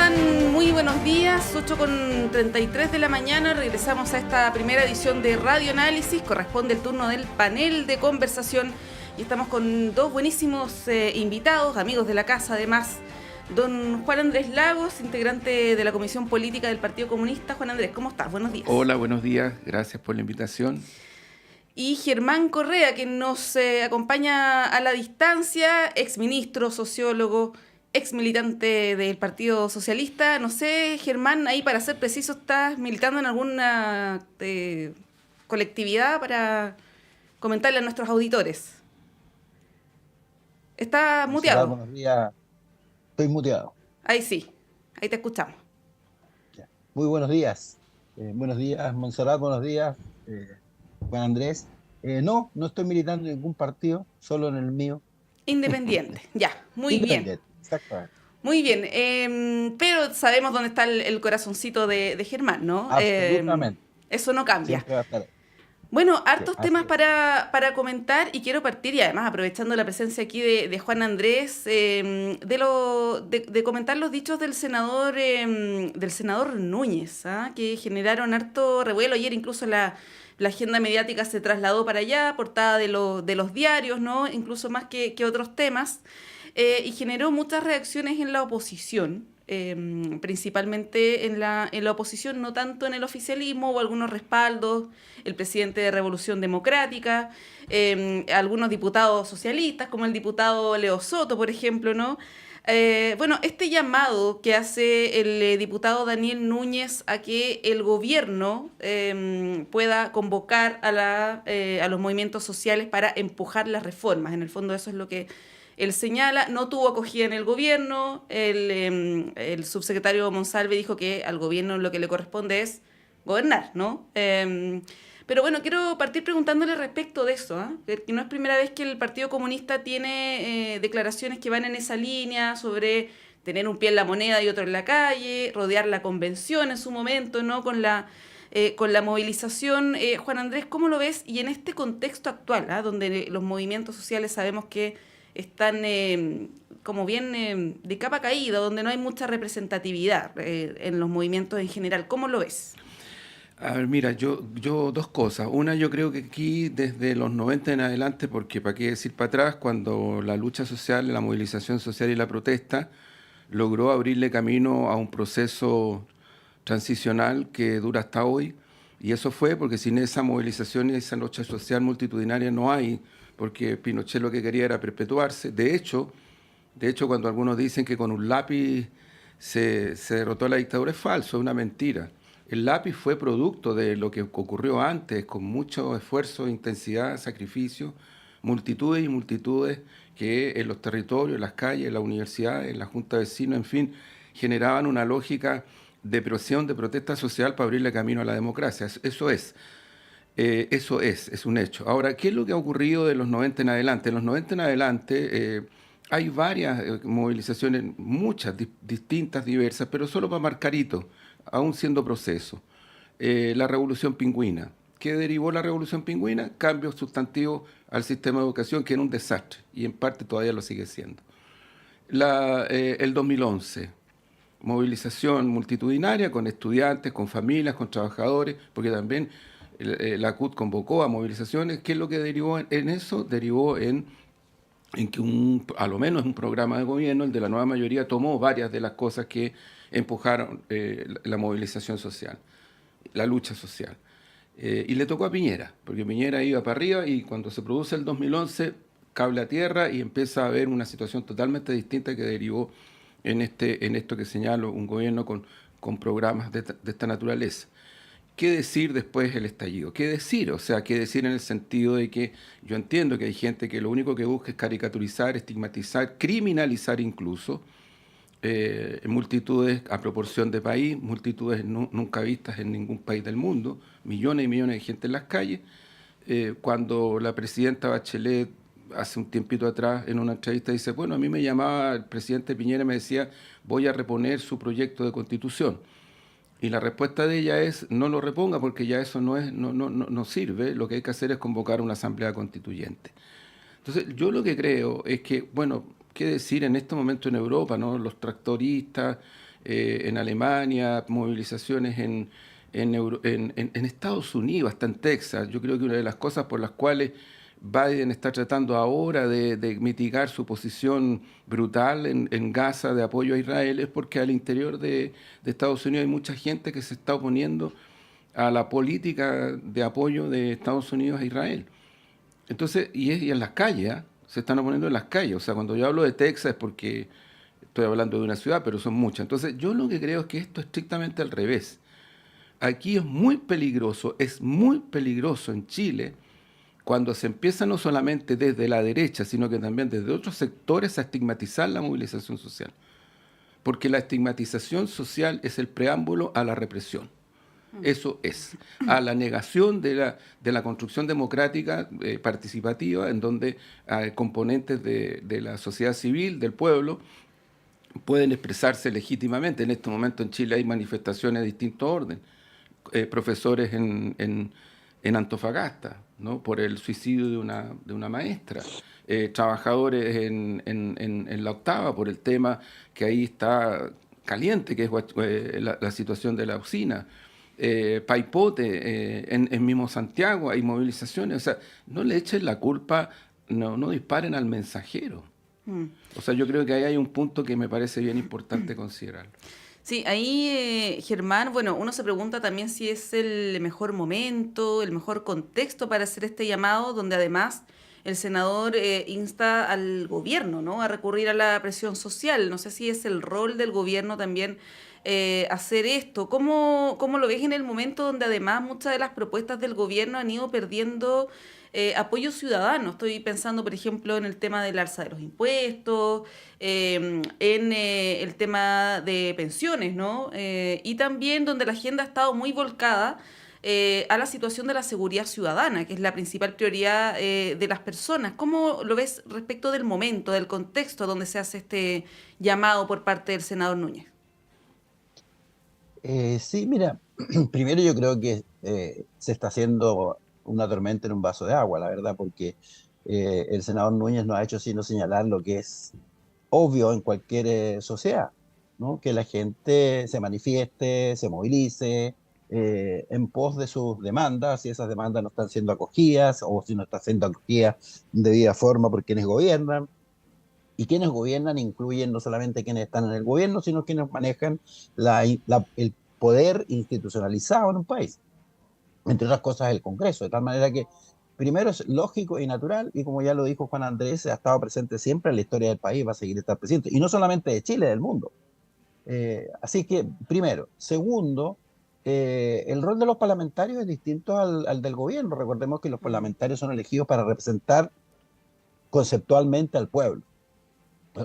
están? Muy buenos días, 8:33 de la mañana. Regresamos a esta primera edición de Radio Análisis. Corresponde el turno del panel de conversación y estamos con dos buenísimos invitados, amigos de la casa además. Don Juan Andrés Lagos, integrante de la Comisión Política del Partido Comunista. Juan Andrés, ¿cómo estás? Buenos días. Hola, buenos días. Gracias por la invitación. Y Germán Correa, que nos acompaña a la distancia, exministro, sociólogo, exmilitante del Partido Socialista. No sé, Germán, ahí para ser preciso, ¿estás militando en alguna colectividad para comentarle a nuestros auditores? ¿Está muteado? Buenos días. Estoy muteado. Ahí sí, ahí te escuchamos. Ya. Muy buenos días. Buenos días, Montserrat. Buenos días, Juan Andrés. No estoy militando en ningún partido, solo en el mío. Independiente, ya, muy bien. Exactamente. Muy bien, pero sabemos dónde está el corazoncito de Germán, ¿no? Absolutamente. Eso no cambia. Siempre va a estar ahí. Bueno, hartos Sí, temas para comentar y quiero partir, y además aprovechando la presencia aquí de Juan Andrés, de comentar los dichos del senador Núñez, que generaron harto revuelo. Ayer incluso la agenda mediática se trasladó para allá, portada de los diarios, ¿no? Incluso más que otros temas, y generó muchas reacciones en la oposición. Principalmente en la oposición, no tanto en el oficialismo, o algunos respaldos, el presidente de Revolución Democrática, algunos diputados socialistas, como el diputado Leo Soto, por ejemplo, ¿no? Bueno, este llamado que hace el diputado Daniel Núñez a que el gobierno pueda convocar a los movimientos sociales para empujar las reformas. En el fondo eso es lo que él señala. No tuvo acogida en el gobierno. El subsecretario Monsalve dijo que al gobierno lo que le corresponde es gobernar, ¿no? Pero bueno, quiero partir preguntándole respecto de eso, que no es primera vez que el Partido Comunista tiene declaraciones que van en esa línea sobre tener un pie en la moneda y otro en la calle, rodear la convención en su momento, ¿no? Con la movilización. Juan Andrés, ¿cómo lo ves? Y en este contexto actual, donde los movimientos sociales sabemos que están como bien de capa caída, donde no hay mucha representatividad en los movimientos en general, ¿cómo lo ves? A ver, mira, yo dos cosas. Una, yo creo que aquí desde los 90 en adelante, porque para qué decir para atrás, cuando la lucha social, la movilización social y la protesta logró abrirle camino a un proceso transicional que dura hasta hoy, y eso fue porque sin esa movilización y esa lucha social multitudinaria no hay, porque Pinochet lo que quería era perpetuarse. De hecho, cuando algunos dicen que con un lápiz se derrotó la dictadura, es falso, es una mentira. El lápiz fue producto de lo que ocurrió antes, con mucho esfuerzo, intensidad, sacrificio, multitudes y multitudes que en los territorios, en las calles, en las universidades, en la junta de vecinos, en fin, generaban una lógica de presión, de protesta social para abrirle camino a la democracia. Eso es un hecho. Ahora, ¿qué es lo que ha ocurrido de los 90 en adelante? En los 90 en adelante hay varias movilizaciones, muchas, distintas, diversas, pero solo para marcar hitos, aún siendo proceso. La Revolución Pingüina. ¿Qué derivó la Revolución Pingüina? Cambios sustantivos al sistema de educación, que era un desastre, y en parte todavía lo sigue siendo. El 2011. Movilización multitudinaria con estudiantes, con familias, con trabajadores, porque también la CUT convocó a movilizaciones. ¿Qué es lo que derivó en eso? Derivó en que a lo menos un programa de gobierno, el de la nueva mayoría, tomó varias de las cosas que empujaron la movilización social, la lucha social. Y le tocó a Piñera, porque Piñera iba para arriba y cuando se produce el 2011, cable a tierra y empieza a haber una situación totalmente distinta que derivó en esto que señalo, un gobierno con programas de esta naturaleza. ¿Qué decir después del estallido? ¿Qué decir? O sea, ¿qué decir en el sentido de que yo entiendo que hay gente que lo único que busca es caricaturizar, estigmatizar, criminalizar incluso, multitudes a proporción de país, multitudes nunca vistas en ningún país del mundo, millones y millones de gente en las calles. Cuando la presidenta Bachelet hace un tiempito atrás en una entrevista dice, bueno, a mí me llamaba el presidente Piñera y me decía, voy a reponer su proyecto de constitución. Y la respuesta de ella es, no lo reponga porque ya eso no sirve, lo que hay que hacer es convocar una asamblea constituyente. Entonces, yo lo que creo es que, bueno, qué decir en este momento en Europa, ¿no? Los tractoristas, en Alemania, movilizaciones en Estados Unidos, hasta en Texas. Yo creo que una de las cosas por las cuales Biden está tratando ahora de mitigar su posición brutal en Gaza de apoyo a Israel es porque al interior de Estados Unidos hay mucha gente que se está oponiendo a la política de apoyo de Estados Unidos a Israel. Entonces, y en las calles, ¿ah? Se están oponiendo en las calles. O sea, cuando yo hablo de Texas es porque estoy hablando de una ciudad, pero son muchas. Entonces, yo lo que creo es que esto es estrictamente al revés. Aquí es muy peligroso en Chile cuando se empieza no solamente desde la derecha, sino que también desde otros sectores a estigmatizar la movilización social. Porque la estigmatización social es el preámbulo a la represión. Eso es, a la negación de la construcción democrática participativa, en donde componentes de la sociedad civil, del pueblo, pueden expresarse legítimamente. En este momento en Chile hay manifestaciones de distinto orden. Profesores en Antofagasta, ¿no? Por el suicidio de una maestra. Trabajadores en la octava por el tema que ahí está caliente, que es la situación de la usina. Paipote, en mismo Santiago hay movilizaciones. O sea, no le echen la culpa, no disparen al mensajero. O sea, yo creo que ahí hay un punto que me parece bien importante considerar. Sí, ahí, Germán, bueno, uno se pregunta también si es el mejor momento, el mejor contexto para hacer este llamado, donde además el senador insta al gobierno, ¿no?, a recurrir a la presión social. No sé si es el rol del gobierno también hacer esto. ¿Cómo lo ves en el momento donde además muchas de las propuestas del gobierno han ido perdiendo apoyo ciudadano? Estoy pensando, por ejemplo, en el tema del alza de los impuestos, en el tema de pensiones, ¿no? Y también donde la agenda ha estado muy volcada a la situación de la seguridad ciudadana, que es la principal prioridad de las personas. ¿Cómo lo ves respecto del momento, del contexto donde se hace este llamado por parte del senador Núñez? Sí, mira, primero yo creo que se está haciendo una tormenta en un vaso de agua, la verdad, porque el senador Núñez no ha hecho sino señalar lo que es obvio en cualquier sociedad, ¿no? Que la gente se manifieste, se movilice en pos de sus demandas, si esas demandas no están siendo acogidas o si no están siendo acogidas de debida forma por quienes gobiernan. Y quienes gobiernan incluyen no solamente quienes están en el gobierno, sino quienes manejan el poder institucionalizado en un país, entre otras cosas el Congreso, de tal manera que primero es lógico y natural, y como ya lo dijo Juan Andrés, ha estado presente siempre en la historia del país, va a seguir estando presente, y no solamente de Chile, del mundo. Así que, primero. Segundo, el rol de los parlamentarios es distinto al del gobierno. Recordemos que los parlamentarios son elegidos para representar conceptualmente al pueblo.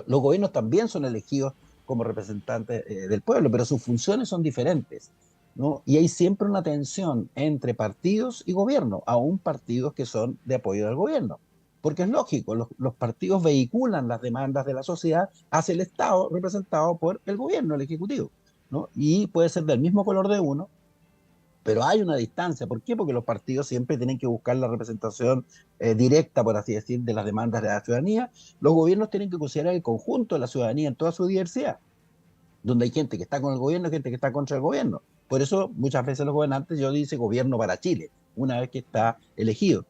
Los gobiernos también son elegidos como representantes del pueblo, pero sus funciones son diferentes, ¿no? Y hay siempre una tensión entre partidos y gobierno, aún partidos que son de apoyo del gobierno. Porque es lógico, los partidos vehiculan las demandas de la sociedad hacia el Estado representado por el gobierno, el Ejecutivo, ¿no? Y puede ser del mismo color de uno, pero hay una distancia. ¿Por qué? Porque los partidos siempre tienen que buscar la representación directa, por así decir, de las demandas de la ciudadanía. Los gobiernos tienen que considerar el conjunto de la ciudadanía en toda su diversidad, donde hay gente que está con el gobierno y gente que está contra el gobierno. Por eso muchas veces los gobernantes yo dice gobierno para Chile, una vez que está elegido.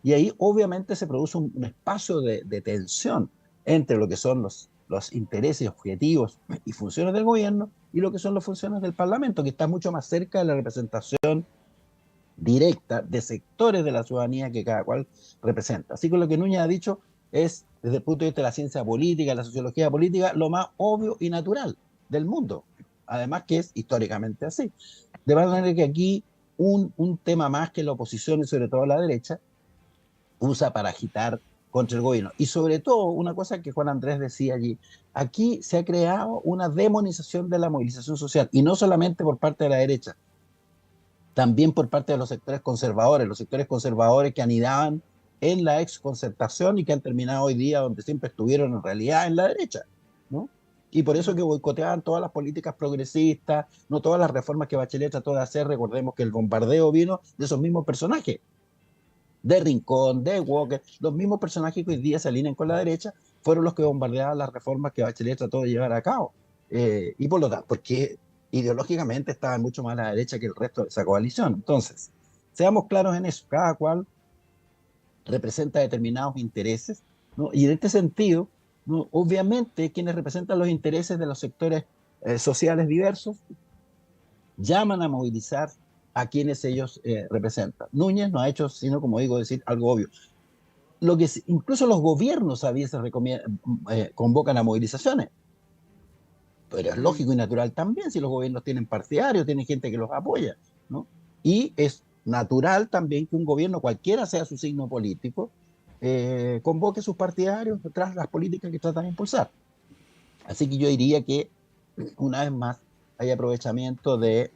Y ahí obviamente se produce un espacio de tensión entre lo que son los intereses, objetivos y funciones del gobierno y lo que son las funciones del Parlamento, que está mucho más cerca de la representación directa de sectores de la ciudadanía que cada cual representa. Así que lo que Núñez ha dicho es, desde el punto de vista de la ciencia política, la sociología política, lo más obvio y natural del mundo. Además que es históricamente así. De manera que aquí un tema más que la oposición y sobre todo la derecha usa para agitar contra el gobierno. Y sobre todo, una cosa que Juan Andrés decía allí, aquí se ha creado una demonización de la movilización social, y no solamente por parte de la derecha, también por parte de los sectores conservadores que anidaban en la exconcertación y que han terminado hoy día donde siempre estuvieron en realidad en la derecha, ¿no? Y por eso que boicoteaban todas las políticas progresistas, no todas las reformas que Bachelet trató de hacer. Recordemos que el bombardeo vino de esos mismos personajes, de Rincón, de Walker, los mismos personajes que hoy día se alinean con la derecha, fueron los que bombardeaban las reformas que Bachelet trató de llevar a cabo. y por lo tanto, porque ideológicamente estaban mucho más a la derecha que el resto de esa coalición. Entonces, seamos claros en eso, cada cual representa determinados intereses, ¿no? Y en este sentido, ¿no? Obviamente quienes representan los intereses de los sectores sociales diversos llaman a movilizar a quienes ellos representan. Núñez no ha hecho sino, como digo, decir algo obvio. Lo que incluso los gobiernos a veces convocan a movilizaciones, pero es lógico y natural también si los gobiernos tienen partidarios, tienen gente que los apoya, ¿no? Y es natural también que un gobierno, cualquiera sea su signo político, convoque sus partidarios tras las políticas que tratan de impulsar. Así que yo diría que, una vez más, hay aprovechamiento de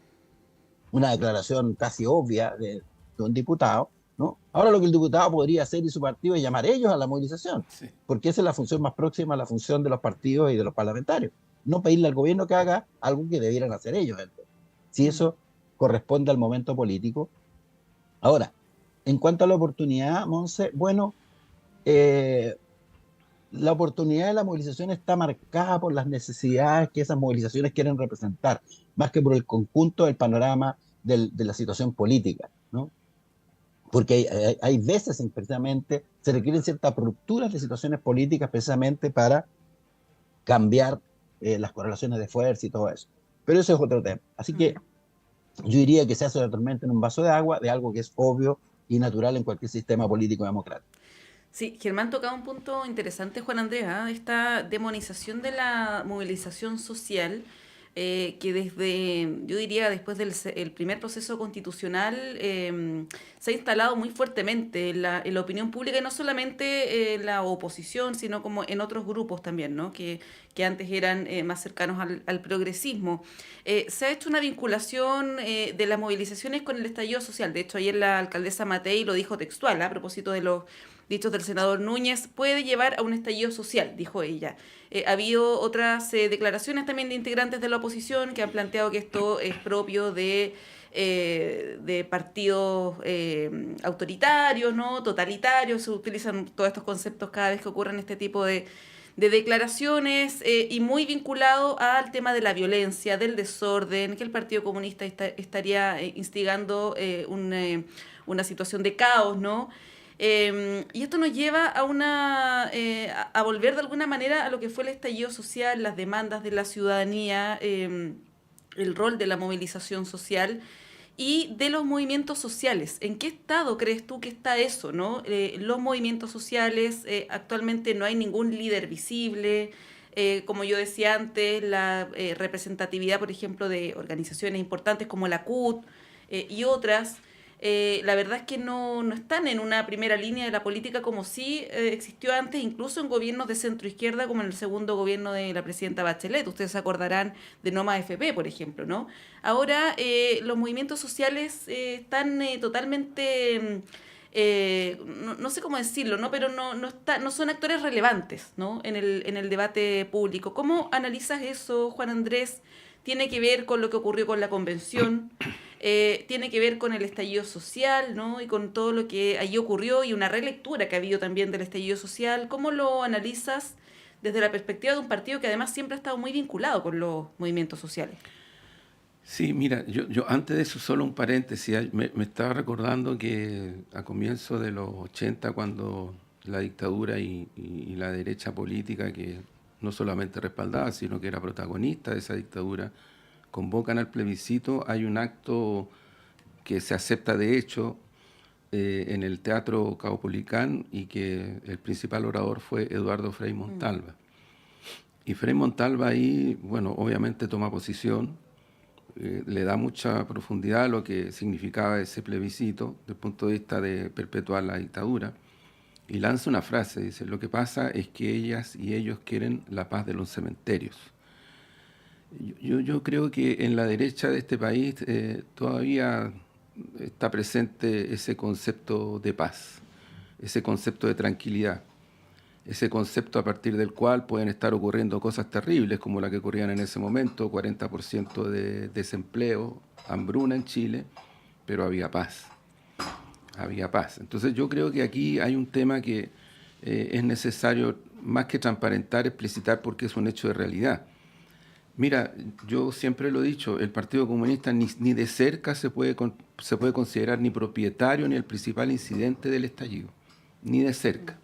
una declaración casi obvia de un diputado, ¿no? Ahora lo que el diputado podría hacer y su partido es llamar ellos a la movilización, Sí. porque esa es la función más próxima a la función de los partidos y de los parlamentarios. No pedirle al gobierno que haga algo que debieran hacer ellos. Si eso corresponde al momento político. Ahora, en cuanto a la oportunidad, Monse, bueno, la oportunidad de la movilización está marcada por las necesidades que esas movilizaciones quieren representar, más que por el conjunto del panorama de la situación política, ¿no? Porque hay veces en precisamente se requieren ciertas rupturas de situaciones políticas precisamente para cambiar las correlaciones de fuerza y todo eso. Pero eso es otro tema. Así que yo diría que se hace la tormenta en un vaso de agua, de algo que es obvio y natural en cualquier sistema político democrático. Sí, Germán tocaba un punto interesante, Juan Andrés, ¿ah? Esta demonización de la movilización social, que desde, yo diría, después del el primer proceso constitucional, se ha instalado muy fuertemente en la opinión pública y no solamente en la oposición, sino como en otros grupos también, ¿no? Que antes eran más cercanos al progresismo. Se ha hecho una vinculación de las movilizaciones con el estallido social. De hecho, ayer la alcaldesa Matei lo dijo textual, ¿ah? A propósito de los dichos del senador Núñez, puede llevar a un estallido social, dijo ella. Ha habido otras declaraciones también de integrantes de la oposición que han planteado que esto es propio de partidos autoritarios, ¿no? Totalitarios. Se utilizan todos estos conceptos cada vez que ocurren este tipo de declaraciones y muy vinculado al tema de la violencia, del desorden, que el Partido Comunista estaría instigando una situación de caos, ¿no? Y esto nos lleva a volver de alguna manera a lo que fue el estallido social, las demandas de la ciudadanía, el rol de la movilización social y de los movimientos sociales. ¿En qué estado crees tú que está eso, no? Los movimientos sociales, actualmente no hay ningún líder visible. Como yo decía antes, la representatividad, por ejemplo, de organizaciones importantes como la CUT y otras, la verdad es que no están en una primera línea de la política como sí existió antes, incluso en gobiernos de centro izquierda, como en el segundo gobierno de la presidenta Bachelet. Ustedes se acordarán de Noma FP, por ejemplo, ¿no? Ahora los movimientos sociales están totalmente, no sé cómo decirlo, ¿no? Pero no son actores relevantes, ¿no? En el debate público. ¿Cómo analizas eso, Juan Andrés? ¿Tiene que ver con lo que ocurrió con la convención? Tiene que ver con el estallido social, ¿no? Y con todo lo que allí ocurrió y una relectura que ha habido también del estallido social. ¿Cómo lo analizas desde la perspectiva de un partido que además siempre ha estado muy vinculado con los movimientos sociales? Sí, mira, yo antes de eso solo un paréntesis, me estaba recordando que a comienzos de los 80, cuando la dictadura y la derecha política, que no solamente respaldaba, sino que era protagonista de esa dictadura, convocan al plebiscito, hay un acto que se acepta de hecho en el Teatro Caupolicán y que el principal orador fue Eduardo Frei Montalva. Y Frei Montalva ahí, bueno, obviamente toma posición, le da mucha profundidad a lo que significaba ese plebiscito desde el punto de vista de perpetuar la dictadura y lanza una frase, dice, lo que pasa es que ellas y ellos quieren la paz de los cementerios. Yo creo que en la derecha de este país todavía está presente ese concepto de paz, ese concepto de tranquilidad, ese concepto a partir del cual pueden estar ocurriendo cosas terribles como la que ocurrían en ese momento, 40% de desempleo, hambruna en Chile, pero había paz. Había paz. Entonces yo creo que aquí hay un tema que es necesario, más que transparentar, explicitar porque es un hecho de realidad. Mira, yo siempre lo he dicho, el Partido Comunista ni de cerca se puede considerar ni propietario ni el principal incidente del estallido, ni de cerca.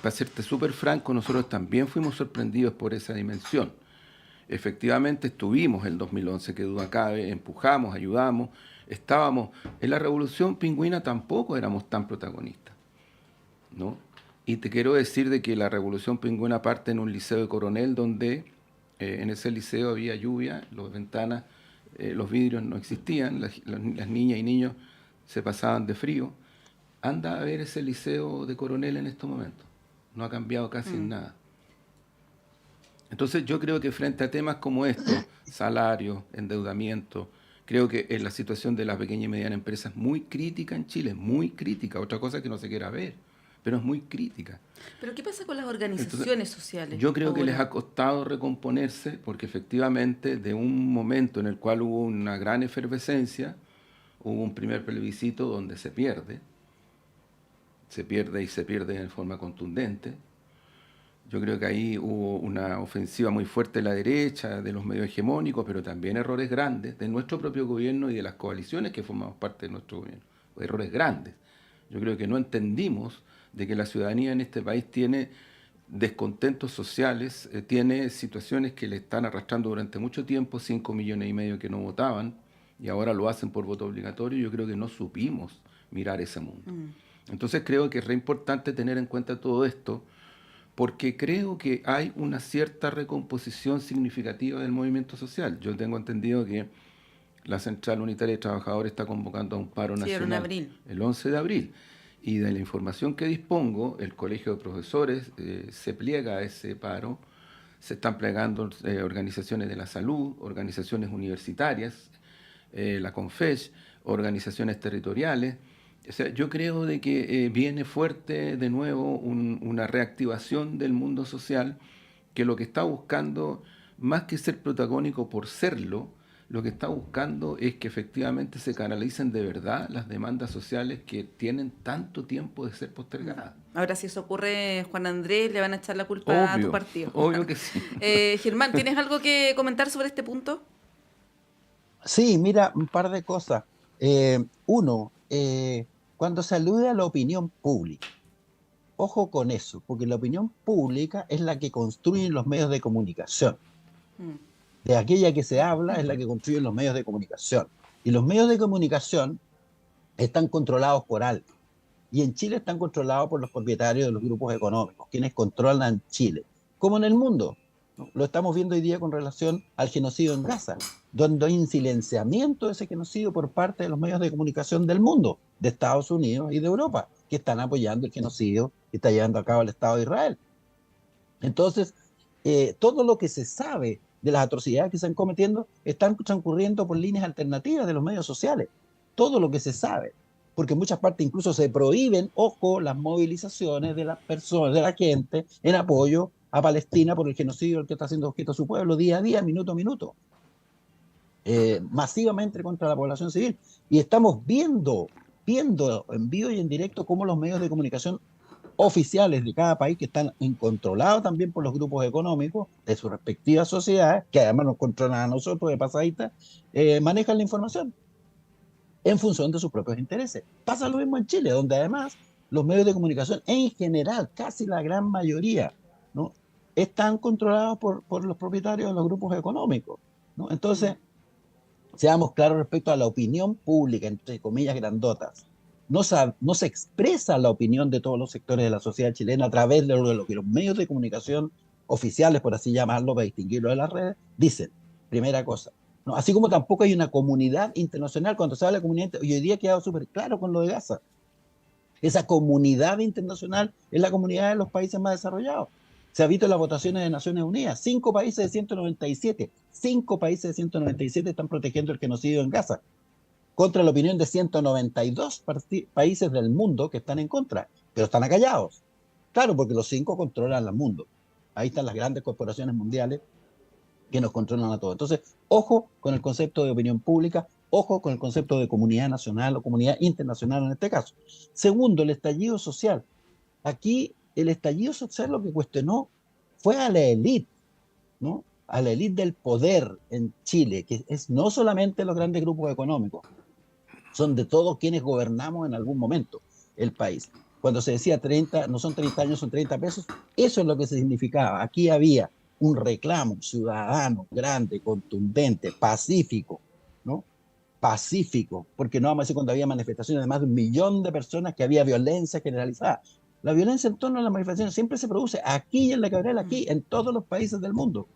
Para serte súper franco, nosotros también fuimos sorprendidos por esa dimensión. Efectivamente estuvimos el 2011, que duda cabe, empujamos, ayudamos, estábamos. En la Revolución Pingüina tampoco éramos tan protagonistas, ¿no? Y te quiero decir de que la Revolución Pingüina parte en un liceo de Coronel donde en ese liceo había lluvia, las ventanas, los vidrios no existían, las niñas y niños se pasaban de frío. Anda a ver ese liceo de Coronel en estos momentos. No ha cambiado casi en nada. Entonces yo creo que frente a temas como estos, salarios, endeudamiento, creo que la situación de la pequeña y mediana empresa es muy crítica en Chile, muy crítica. Otra cosa es que no se quiera ver, pero es muy crítica. ¿Pero qué pasa con las organizaciones sociales Yo creo que ahora? les ha costado recomponerse porque efectivamente de un momento en el cual hubo una gran efervescencia, hubo un primer plebiscito donde se pierde y se pierde en forma contundente. Yo creo que ahí hubo una ofensiva muy fuerte de la derecha, de los medios hegemónicos, pero también errores grandes de nuestro propio gobierno y de las coaliciones que formamos parte de nuestro gobierno. Errores grandes. Yo creo que no entendimos de que la ciudadanía en este país tiene descontentos sociales, tiene situaciones que le están arrastrando durante mucho tiempo, 5,5 millones que no votaban y ahora lo hacen por voto obligatorio. Yo creo que no supimos mirar ese mundo. Entonces creo que es re importante tener en cuenta todo esto, porque creo que hay una cierta recomposición significativa del movimiento social. Yo tengo entendido que la Central Unitaria de Trabajadores está convocando a un paro nacional el 11 de abril. Y de la información que dispongo, el Colegio de Profesores se pliega a ese paro, se están plegando organizaciones de la salud, organizaciones universitarias, la CONFES, organizaciones territoriales. O sea, yo creo de que viene fuerte de nuevo una reactivación del mundo social que lo que está buscando, más que ser protagónico por serlo, lo que está buscando es que efectivamente se canalicen de verdad las demandas sociales que tienen tanto tiempo de ser postergadas. Ahora, si eso ocurre, Juan Andrés, le van a echar la culpa a tu partido. Obvio que sí. Germán, ¿tienes algo que comentar sobre este punto? Sí, mira, un par de cosas. Uno, cuando se alude a la opinión pública, ojo con eso, porque la opinión pública es la que construyen los medios de comunicación. De aquella que se habla es la que construyen los medios de comunicación. Y los medios de comunicación están controlados por alguien. Y en Chile están controlados por los propietarios de los grupos económicos, quienes controlan Chile. Como en el mundo, ¿no? Lo estamos viendo hoy día con relación al genocidio en Gaza, donde hay un silenciamiento de ese genocidio por parte de los medios de comunicación del mundo, de Estados Unidos y de Europa, que están apoyando el genocidio que está llevando a cabo el Estado de Israel. Entonces, todo lo que se sabe de las atrocidades que se están cometiendo están transcurriendo por líneas alternativas de los medios sociales. Todo lo que se sabe. Porque en muchas partes incluso se prohíben, ojo, las movilizaciones de las personas, de la gente, en apoyo a Palestina por el genocidio al que está haciendo objeto su pueblo día a día, minuto a minuto. Masivamente contra la población civil. Y estamos viendo en vivo y en directo cómo los medios de comunicación oficiales de cada país, que están controlados también por los grupos económicos de sus respectivas sociedades, que además nos controlan a nosotros de pasadita, manejan la información en función de sus propios intereses. Pasa lo mismo en Chile, donde además los medios de comunicación en general, casi la gran mayoría, ¿no?, están controlados por los propietarios de los grupos económicos, ¿no? Entonces, seamos claros respecto a la opinión pública, entre comillas grandotas. No se expresa la opinión de todos los sectores de la sociedad chilena a través de lo que los medios de comunicación oficiales, por así llamarlo, para distinguirlo de las redes, dicen. Primera cosa, ¿no? Así como tampoco hay una comunidad internacional. Cuando se habla de comunidad, y hoy día ha quedado súper claro con lo de Gaza. Esa comunidad internacional es la comunidad de los países más desarrollados. Se ha visto en las votaciones de Naciones Unidas. 5 países de 197. 5 países de 197 están protegiendo el genocidio en Gaza, contra la opinión de 192 países del mundo que están en contra, pero están acallados. Claro, porque los 5 controlan el mundo. Ahí están las grandes corporaciones mundiales que nos controlan a todos. Entonces, ojo con el concepto de opinión pública, ojo con el concepto de comunidad nacional o comunidad internacional en este caso. Segundo, el estallido social. Aquí el estallido social lo que cuestionó fue a la élite, ¿no? a la élite del poder en Chile, que es no solamente los grandes grupos económicos, son de todos quienes gobernamos en algún momento el país. Cuando se decía 30, no son 30 años, son 30 pesos, eso es lo que se significaba. Aquí había un reclamo ciudadano grande, contundente, pacífico, ¿no? Pacífico, porque no vamos a decir cuando había manifestaciones de más de 1 millón de personas, que había violencia generalizada. La violencia en torno a las manifestaciones siempre se produce aquí en La Cabrera, aquí, en todos los países del mundo.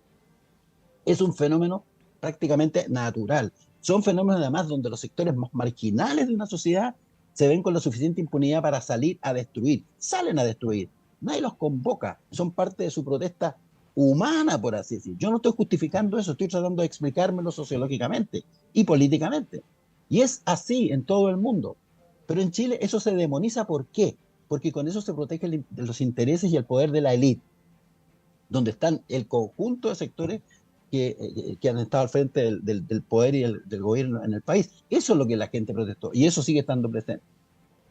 Es un fenómeno prácticamente natural. Son fenómenos además donde los sectores más marginales de una sociedad se ven con la suficiente impunidad para salir a destruir. Salen a destruir. Nadie los convoca. Son parte de su protesta humana, por así decir. Yo no estoy justificando eso, estoy tratando de explicármelo sociológicamente y políticamente. Y es así en todo el mundo. Pero en Chile eso se demoniza. ¿Por qué? Porque con eso se protegen los intereses y el poder de la élite, donde están el conjunto de sectores que han estado al frente del poder y del gobierno en el país. Eso es lo que la gente protestó y eso sigue estando presente.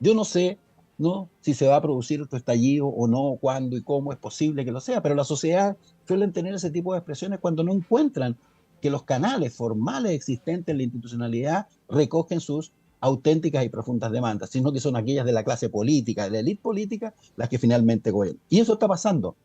Yo no sé, ¿no?, si se va a producir otro estallido o no, cuándo y cómo es posible que lo sea, pero la sociedad suelen tener ese tipo de expresiones cuando no encuentran que los canales formales existentes en la institucionalidad recogen sus auténticas y profundas demandas, sino que son aquellas de la clase política, de la élite política, las que finalmente gobiernan. Y eso está pasando.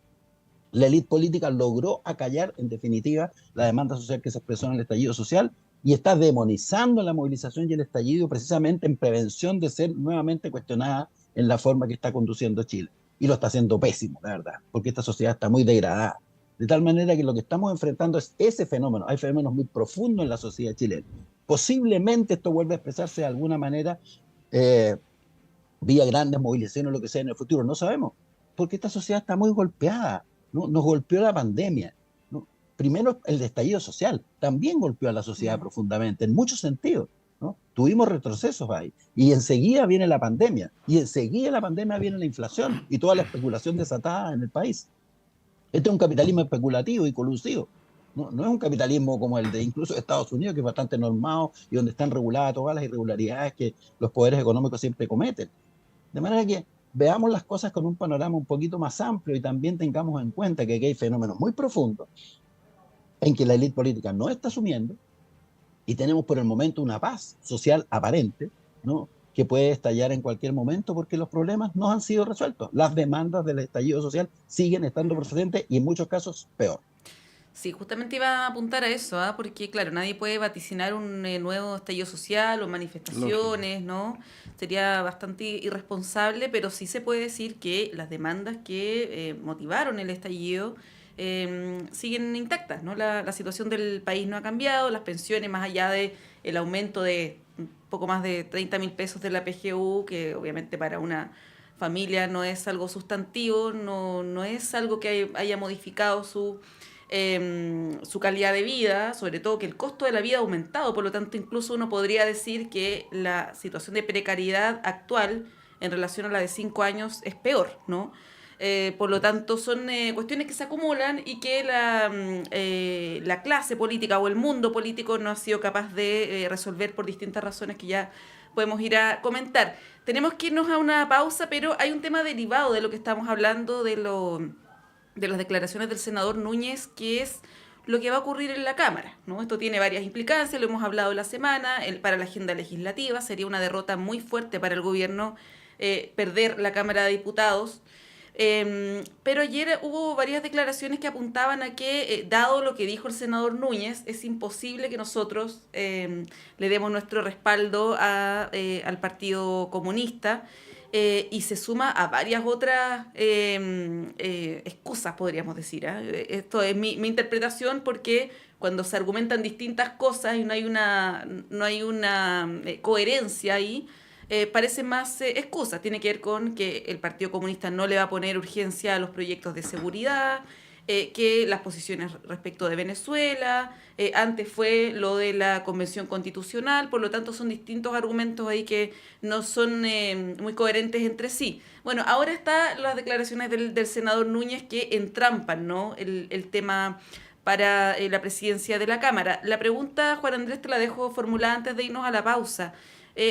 La élite política logró acallar, en definitiva, la demanda social que se expresó en el estallido social y está demonizando la movilización y el estallido precisamente en prevención de ser nuevamente cuestionada en la forma que está conduciendo Chile. Y lo está haciendo pésimo, la verdad, porque esta sociedad está muy degradada. De tal manera que lo que estamos enfrentando es ese fenómeno. Hay fenómenos muy profundos en la sociedad chilena. Posiblemente esto vuelva a expresarse de alguna manera eh, vía grandes movilizaciones o lo que sea en el futuro. No sabemos, porque esta sociedad está muy golpeada, ¿no? Nos golpeó la pandemia, ¿no? Primero el estallido social también golpeó a la sociedad profundamente, en muchos sentidos, ¿no? Tuvimos retrocesos ahí, y enseguida viene la pandemia, y enseguida la pandemia viene la inflación y toda la especulación desatada en el país. Este es un capitalismo especulativo y colusivo. No, no es un capitalismo como el de incluso Estados Unidos, que es bastante normado y donde están reguladas todas las irregularidades que los poderes económicos siempre cometen. De manera que veamos las cosas con un panorama un poquito más amplio y también tengamos en cuenta que aquí hay fenómenos muy profundos en que la élite política no está asumiendo y tenemos por el momento una paz social aparente, ¿no?, que puede estallar en cualquier momento porque los problemas no han sido resueltos. Las demandas del estallido social siguen estando presentes y en muchos casos peor. Sí, justamente iba a apuntar a eso, ¿ah? Porque claro, nadie puede vaticinar un nuevo estallido social o Lógico. manifestaciones, ¿no? Sería bastante irresponsable, pero sí se puede decir que las demandas que motivaron el estallido siguen intactas, ¿no? La situación del país no ha cambiado, las pensiones, más allá de el aumento de un poco más de 30.000 pesos de la PGU, que obviamente para una familia no es algo sustantivo, no es algo que haya modificado su calidad de vida, sobre todo que el costo de la vida ha aumentado, por lo tanto incluso uno podría decir que la situación de precariedad actual en relación a la de 5 años es peor, ¿no? Por lo tanto, son cuestiones que se acumulan y que la clase política o el mundo político no ha sido capaz de resolver por distintas razones que ya podemos ir a comentar. Tenemos que irnos a una pausa, pero hay un tema derivado de lo que estamos hablando de las declaraciones del senador Núñez, que es lo que va a ocurrir en la Cámara, ¿no? Esto tiene varias implicancias, lo hemos hablado la semana, para la agenda legislativa sería una derrota muy fuerte para el gobierno perder la Cámara de Diputados. Pero ayer hubo varias declaraciones que apuntaban a que, dado lo que dijo el senador Núñez, es imposible que nosotros le demos nuestro respaldo al Partido Comunista, y se suma a varias otras excusas, podríamos decir, ¿eh? Esto es mi interpretación, porque cuando se argumentan distintas cosas y no hay una coherencia ahí, parece más excusas. Tiene que ver con que el Partido Comunista no le va a poner urgencia a los proyectos de seguridad, que las posiciones respecto de Venezuela, antes fue lo de la Convención Constitucional, por lo tanto son distintos argumentos ahí que no son muy coherentes entre sí. Bueno, ahora están las declaraciones del senador Núñez que entrampan, ¿no?, el tema para la presidencia de la Cámara. La pregunta, Juan Andrés, te la dejo formulada antes de irnos a la pausa.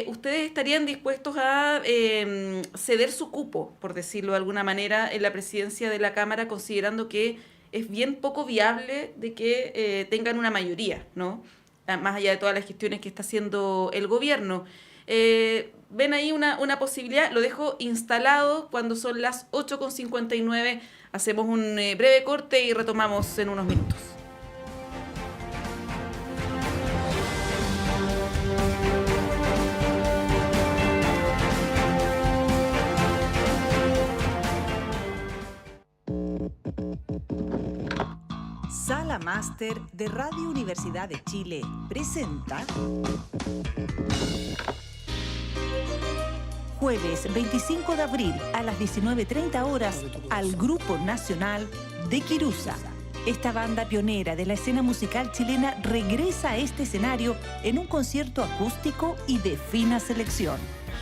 ¿Ustedes estarían dispuestos a ceder su cupo, por decirlo de alguna manera, en la presidencia de la Cámara, considerando que es bien poco viable de que tengan una mayoría, ¿no? Más allá de todas las gestiones que está haciendo el gobierno. ¿Ven ahí una posibilidad? Lo dejo instalado cuando son las 8:59. Hacemos un breve corte y retomamos en unos minutos. Sala Máster de Radio Universidad de Chile presenta jueves 25 de abril a las 19:30 horas al Grupo Nacional de Quirusa. Esta banda pionera de la escena musical chilena regresa a este escenario en un concierto acústico y de fina selección.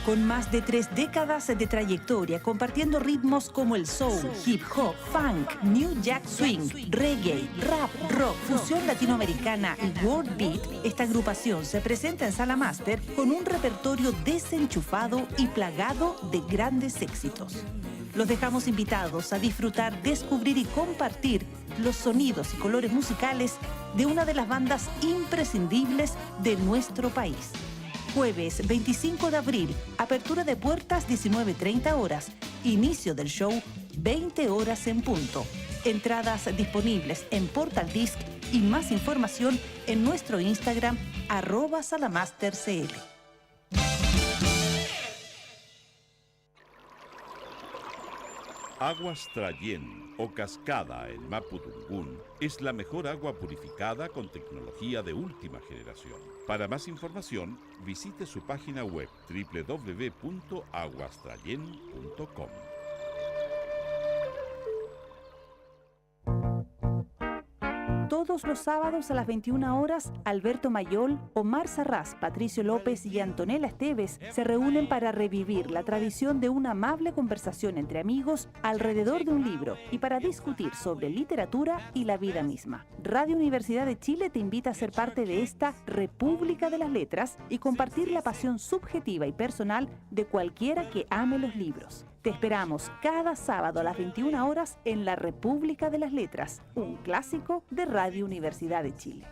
Con más de 3 décadas de trayectoria, compartiendo ritmos como el soul, hip hop, funk, new jack swing, reggae, rap, rock, fusión latinoamericana y world beat, esta agrupación se presenta en Sala Máster con un repertorio desenchufado y plagado de grandes éxitos. Los dejamos invitados a disfrutar, descubrir y compartir los sonidos y colores musicales de una de las bandas imprescindibles de nuestro país. Jueves 25 de abril, apertura de puertas 19:30 horas, inicio del show 20 horas en punto. Entradas disponibles en Portal Disc y más información en nuestro Instagram @salamastercl. Aguas Trayén o Cascada en Mapudungún es la mejor agua purificada con tecnología de última generación. Para más información, visite su página web www.aguastrayen.com. Todos los sábados a las 21 horas, Alberto Mayol, Omar Sarraz, Patricio López y Antonella Esteves se reúnen para revivir la tradición de una amable conversación entre amigos alrededor de un libro y para discutir sobre literatura y la vida misma. Radio Universidad de Chile te invita a ser parte de esta República de las Letras y compartir la pasión subjetiva y personal de cualquiera que ame los libros. Te esperamos cada sábado a las 21 horas en la República de las Letras, un clásico de Radio Universidad de Chile.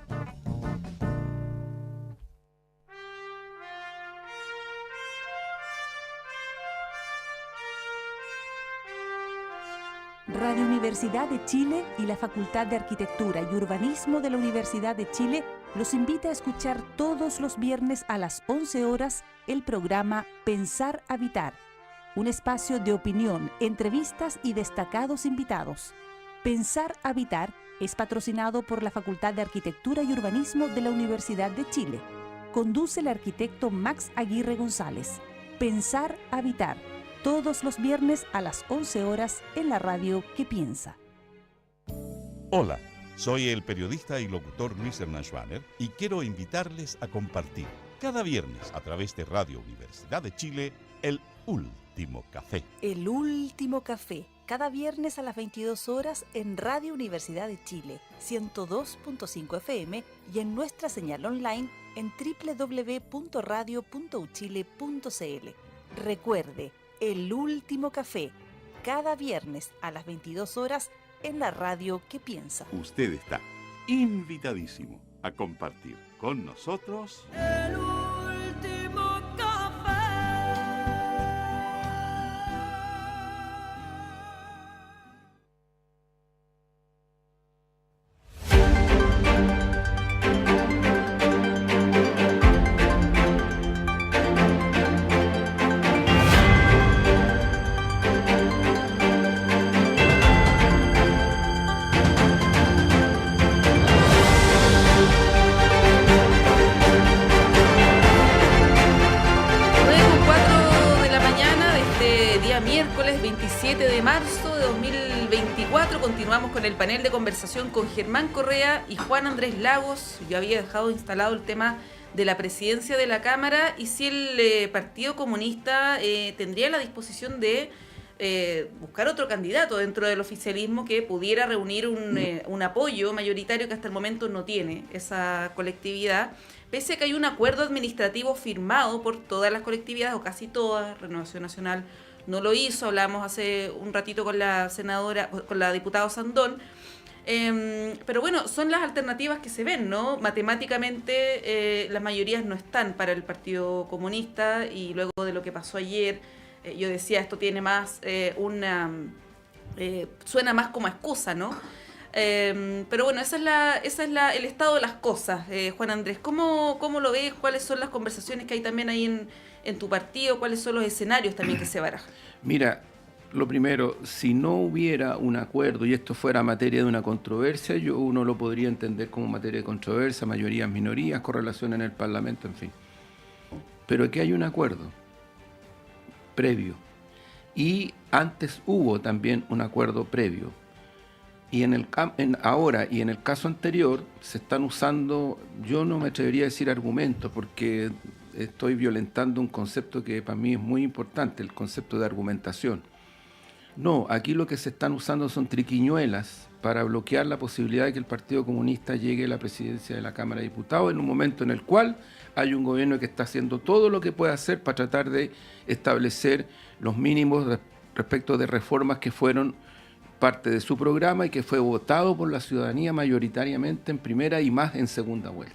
Radio Universidad de Chile y la Facultad de Arquitectura y Urbanismo de la Universidad de Chile los invita a escuchar todos los viernes a las 11 horas el programa Pensar Habitar, un espacio de opinión, entrevistas y destacados invitados. Pensar Habitar es patrocinado por la Facultad de Arquitectura y Urbanismo de la Universidad de Chile. Conduce el arquitecto Max Aguirre González. Pensar Habitar, todos los viernes a las 11 horas en la radio que piensa. Hola, soy el periodista y locutor Luis Hernán Schwaner y quiero invitarles a compartir cada viernes a través de Radio Universidad de Chile el Último Café. El Último Café, cada viernes a las 22 horas en Radio Universidad de Chile, 102.5 FM y en nuestra señal online en www.radio.uchile.cl. Recuerde, El Último Café, cada viernes a las 22 horas en la radio que piensa. Usted está invitadísimo a compartir con nosotros El Último Café. Miércoles 27 de marzo de 2024 continuamos con el panel de conversación con Germán Correa y Juan Andrés Lagos. Yo había dejado instalado el tema de la presidencia de la Cámara y si el Partido Comunista tendría la disposición de buscar otro candidato dentro del oficialismo que pudiera reunir un apoyo mayoritario que hasta el momento no tiene esa colectividad. Pese a que hay un acuerdo administrativo firmado por todas las colectividades, o casi todas, Renovación Nacional no lo hizo, hablamos hace un ratito con la senadora, con la diputada Sandón, Pero bueno, son las alternativas que se ven, ¿no? Matemáticamente las mayorías no están para el Partido Comunista y luego de lo que pasó ayer, yo decía, esto tiene más suena más como excusa, ¿no? Pero bueno, el estado de las cosas. Juan Andrés, ¿cómo lo ves? ¿Cuáles son las conversaciones que hay también ahí en tu partido? ¿Cuáles son los escenarios también que se barajan? Mira, lo primero, si no hubiera un acuerdo y esto fuera materia de una controversia, uno lo podría entender como materia de controversia, mayorías, minorías, correlación en el Parlamento, en fin. Pero aquí hay un acuerdo previo. Y antes hubo también un acuerdo previo. Y ahora y en el caso anterior se están usando, yo no me atrevería a decir argumentos, porque estoy violentando un concepto que para mí es muy importante, el concepto de argumentación. No, aquí lo que se están usando son triquiñuelas para bloquear la posibilidad de que el Partido Comunista llegue a la presidencia de la Cámara de Diputados en un momento en el cual hay un gobierno que está haciendo todo lo que puede hacer para tratar de establecer los mínimos respecto de reformas que fueron parte de su programa y que fue votado por la ciudadanía mayoritariamente en primera y más en segunda vuelta.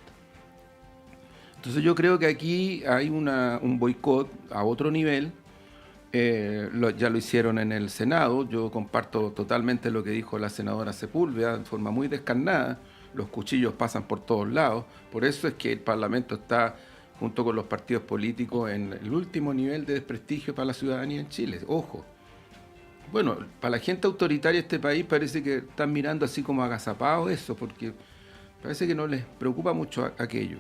Entonces yo creo que aquí hay un boicot a otro nivel. Ya lo hicieron en el Senado. Yo comparto totalmente lo que dijo la senadora Sepúlveda de forma muy descarnada. Los cuchillos pasan por todos lados. Por eso es que el Parlamento está, junto con los partidos políticos, en el último nivel de desprestigio para la ciudadanía en Chile. Ojo. Bueno, para la gente autoritaria de este país parece que están mirando así como agazapados eso, porque parece que no les preocupa mucho aquello.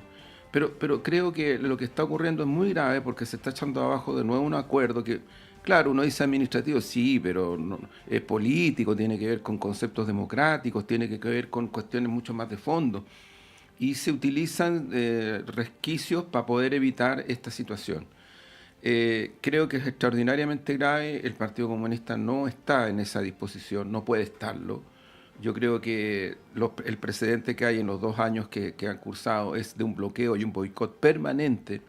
Pero creo que lo que está ocurriendo es muy grave porque se está echando abajo de nuevo un acuerdo que, claro, uno dice administrativo, sí, pero no, es político, tiene que ver con conceptos democráticos, tiene que ver con cuestiones mucho más de fondo. Y se utilizan resquicios para poder evitar esta situación. Creo que es extraordinariamente grave, el Partido Comunista no está en esa disposición, no puede estarlo. Yo creo que el precedente que hay en los 2 años que han cursado es de un bloqueo y un boicot permanente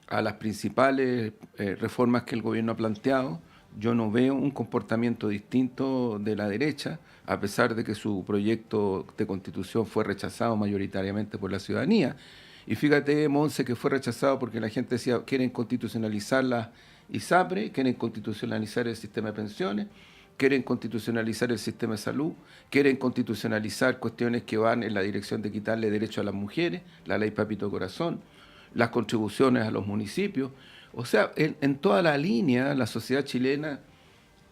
a las principales reformas que el gobierno ha planteado. Yo no veo un comportamiento distinto de la derecha, a pesar de que su proyecto de constitución fue rechazado mayoritariamente por la ciudadanía. Y fíjate, Monse, que fue rechazado porque la gente decía, quieren constitucionalizar la ISAPRE, quieren constitucionalizar el sistema de pensiones, quieren constitucionalizar el sistema de salud, quieren constitucionalizar cuestiones que van en la dirección de quitarle derecho a las mujeres, la ley Papito Corazón, las contribuciones a los municipios. O sea, en toda la línea, la sociedad chilena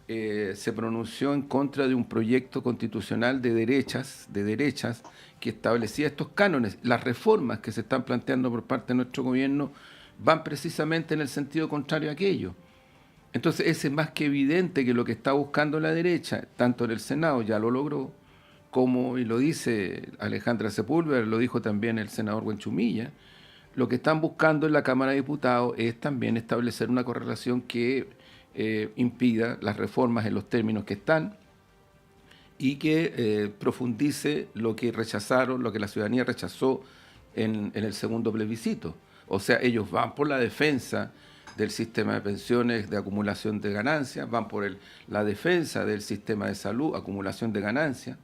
se pronunció en contra de un proyecto constitucional de derechas, que establecía estos cánones. Las reformas que se están planteando por parte de nuestro gobierno van precisamente en el sentido contrario a aquello. Entonces es más que evidente que lo que está buscando la derecha, tanto en el Senado ya lo logró, como, y lo dice Alejandra Sepúlveda, lo dijo también el senador Buenchumilla, lo que están buscando en la Cámara de Diputados es también establecer una correlación que impida las reformas en los términos que están y que profundice lo que rechazaron, lo que la ciudadanía rechazó en el segundo plebiscito. O sea, ellos van por la defensa del sistema de pensiones de acumulación de ganancias, van por la defensa del sistema de salud, acumulación de ganancias,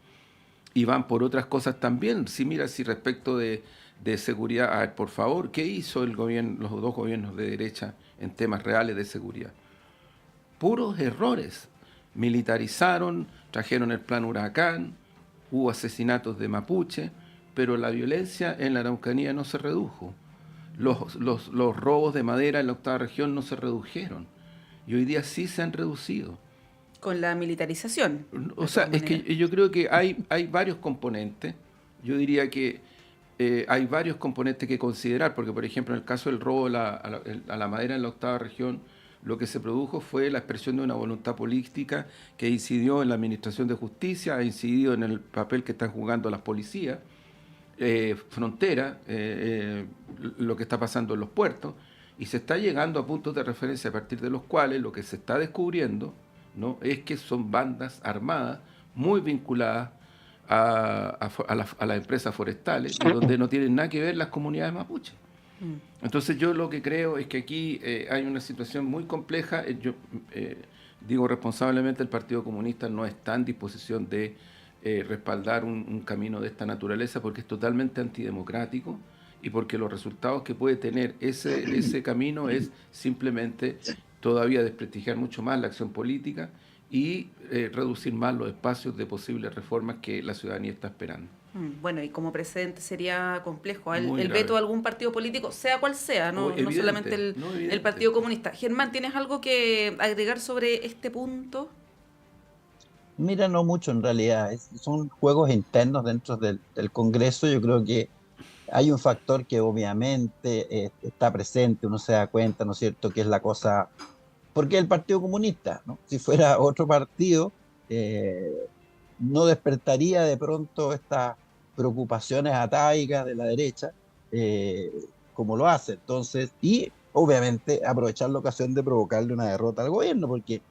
y van por otras cosas también. Si respecto de seguridad, a ver, por favor, ¿qué hizo el gobierno, los 2 gobiernos de derecha en temas reales de seguridad? Puros errores. Militarizaron, trajeron el plan Huracán, hubo asesinatos de mapuche, pero la violencia en la Araucanía no se redujo. Los robos de madera en la 8ª región no se redujeron y hoy día sí se han reducido. Con la militarización. O sea, es que yo creo que hay varios componentes. Yo diría que hay varios componentes que considerar, porque por ejemplo en el caso del robo a la madera en la 8ª región, lo que se produjo fue la expresión de una voluntad política que incidió en la administración de justicia, ha incidido en el papel que están jugando las policías, frontera, lo que está pasando en los puertos, y se está llegando a puntos de referencia a partir de los cuales lo que se está descubriendo, ¿no?, es que son bandas armadas muy vinculadas a las empresas forestales y donde no tienen nada que ver las comunidades mapuches. Entonces yo lo que creo es que aquí hay una situación muy compleja. Yo digo responsablemente, el Partido Comunista no está en disposición de respaldar un camino de esta naturaleza porque es totalmente antidemocrático y porque los resultados que puede tener ese camino es simplemente todavía desprestigiar mucho más la acción política y reducir más los espacios de posibles reformas que la ciudadanía está esperando. Bueno, y como precedente sería complejo Muy el grave. veto a algún partido político, sea cual sea, no Evidente, solamente no, el evidente. Partido Comunista. Germán, ¿tienes algo que agregar sobre este punto? Mira, no mucho en realidad, son juegos internos dentro del Congreso. Yo creo que hay un factor que obviamente está presente, uno se da cuenta, ¿no es cierto?, que es la cosa, porque el Partido Comunista, ¿no? Si fuera otro partido, eh, no despertaría de pronto estas preocupaciones atávicas de la derecha, eh, como lo hace. Entonces, y obviamente aprovechar la ocasión de provocarle una derrota al gobierno, porque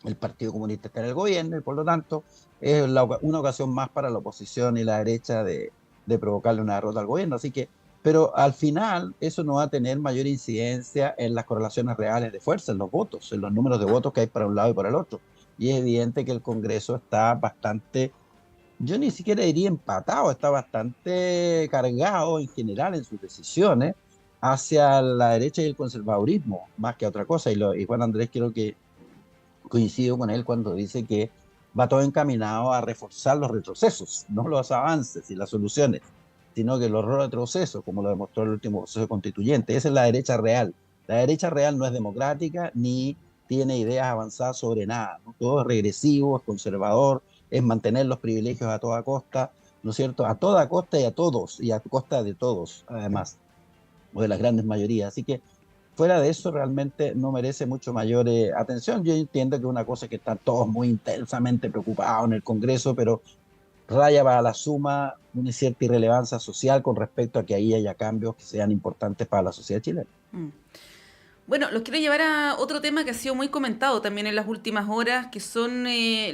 el Partido Comunista está en el gobierno y por lo tanto es una ocasión más para la oposición y la derecha de provocarle una derrota al gobierno. Así que, pero al final eso no va a tener mayor incidencia en las correlaciones reales de fuerza, en los votos, en los números de votos que hay para un lado y para el otro. Y es evidente que el Congreso está bastante, yo ni siquiera diría empatado, está bastante cargado en general en sus decisiones hacia la derecha y el conservadurismo, más que otra cosa. Y Juan Andrés, creo que coincido con él cuando dice que va todo encaminado a reforzar los retrocesos, no los avances y las soluciones, sino que los retrocesos, como lo demostró el último proceso constituyente. Esa es la derecha real. La derecha real no es democrática ni tiene ideas avanzadas sobre nada, ¿no? Todo es regresivo, es conservador, es mantener los privilegios a toda costa, ¿no es cierto? A toda costa y a todos, y a costa de todos, además, o de las grandes mayorías. Así que fuera de eso realmente no merece mucho mayor atención. Yo entiendo que una cosa es que están todos muy intensamente preocupados en el Congreso, pero raya para la suma una cierta irrelevancia social con respecto a que ahí haya cambios que sean importantes para la sociedad chilena. Mm. Bueno, los quiero llevar a otro tema que ha sido muy comentado también en las últimas horas, que son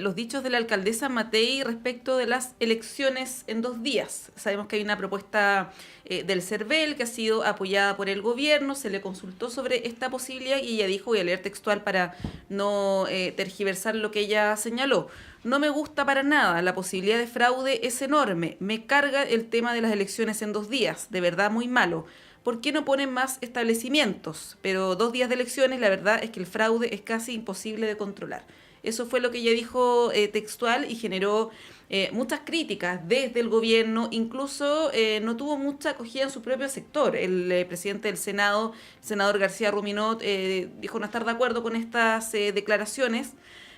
los dichos de la alcaldesa Matei respecto de las elecciones en 2 días. Sabemos que hay una propuesta del CERVEL que ha sido apoyada por el gobierno, se le consultó sobre esta posibilidad y ella dijo, voy a leer textual para no tergiversar lo que ella señaló. No me gusta para nada, la posibilidad de fraude es enorme, me carga el tema de las elecciones en 2 días, de verdad muy malo. ¿Por qué no ponen más establecimientos? Pero 2 días de elecciones, la verdad es que el fraude es casi imposible de controlar. Eso fue lo que ella dijo textual y generó muchas críticas desde el gobierno, incluso no tuvo mucha acogida en su propio sector. El presidente del Senado, el senador García Ruminot, dijo no estar de acuerdo con estas declaraciones,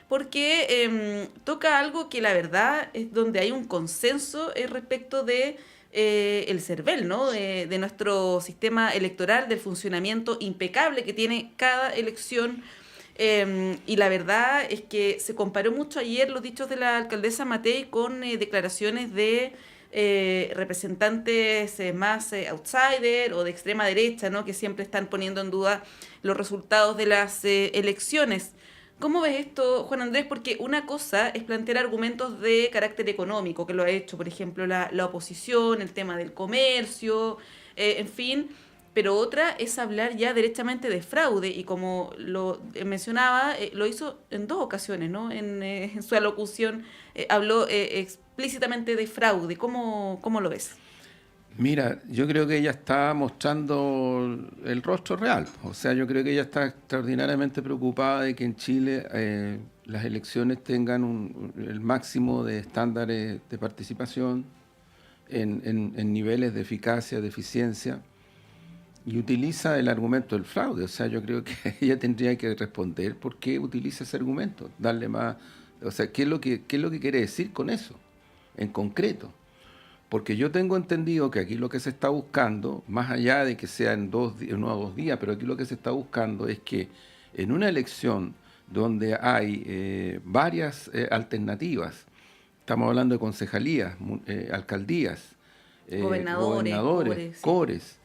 porque toca algo que la verdad es donde hay un consenso respecto de el CERVEL, ¿no? De nuestro sistema electoral, del funcionamiento impecable que tiene cada elección. Y la verdad es que se comparó mucho ayer los dichos de la alcaldesa Matei con declaraciones de representantes más outsider o de extrema derecha, ¿no? Que siempre están poniendo en duda los resultados de las elecciones. ¿Cómo ves esto, Juan Andrés? Porque una cosa es plantear argumentos de carácter económico, que lo ha hecho, por ejemplo, la oposición, el tema del comercio, en fin, pero otra es hablar ya directamente de fraude, y como lo mencionaba, lo hizo en 2 ocasiones, ¿no? En su alocución habló explícitamente de fraude. ¿Cómo lo ves? Mira, yo creo que ella está mostrando el rostro real. O sea, yo creo que ella está extraordinariamente preocupada de que en Chile las elecciones tengan el máximo de estándares de participación en niveles de eficacia, de eficiencia, y utiliza el argumento del fraude. O sea, yo creo que ella tendría que responder por qué utiliza ese argumento, darle más... O sea, qué es lo que quiere decir con eso, en concreto. Porque yo tengo entendido que aquí lo que se está buscando, más allá de que sea en 2 días, no a 2 días, pero aquí lo que se está buscando es que en una elección donde hay varias alternativas, estamos hablando de concejalías, alcaldías, gobernadores, cores, sí.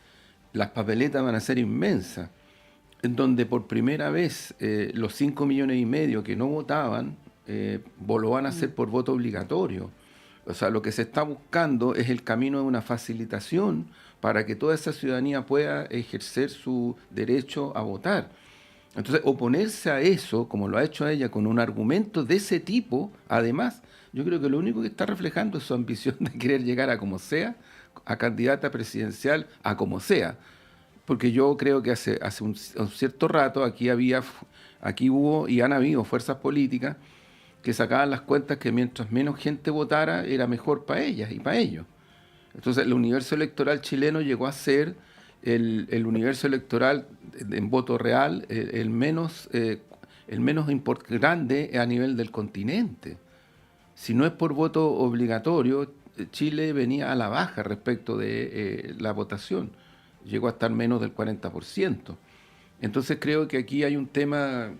Las papeletas van a ser inmensas, en donde por primera vez los 5,5 millones que no votaban lo van a hacer por voto obligatorio. O sea, lo que se está buscando es el camino de una facilitación para que toda esa ciudadanía pueda ejercer su derecho a votar. Entonces, oponerse a eso, como lo ha hecho ella, con un argumento de ese tipo, además, yo creo que lo único que está reflejando es su ambición de querer llegar a como sea, a candidata presidencial, a como sea. Porque yo creo que hace un cierto rato aquí hubo y han habido fuerzas políticas que sacaban las cuentas que mientras menos gente votara era mejor para ellas y para ellos. Entonces el universo electoral chileno llegó a ser el universo electoral en voto real el menos grande a nivel del continente. Si no es por voto obligatorio, Chile venía a la baja respecto de la votación. Llegó a estar menos del 40%. Entonces creo que aquí hay un tema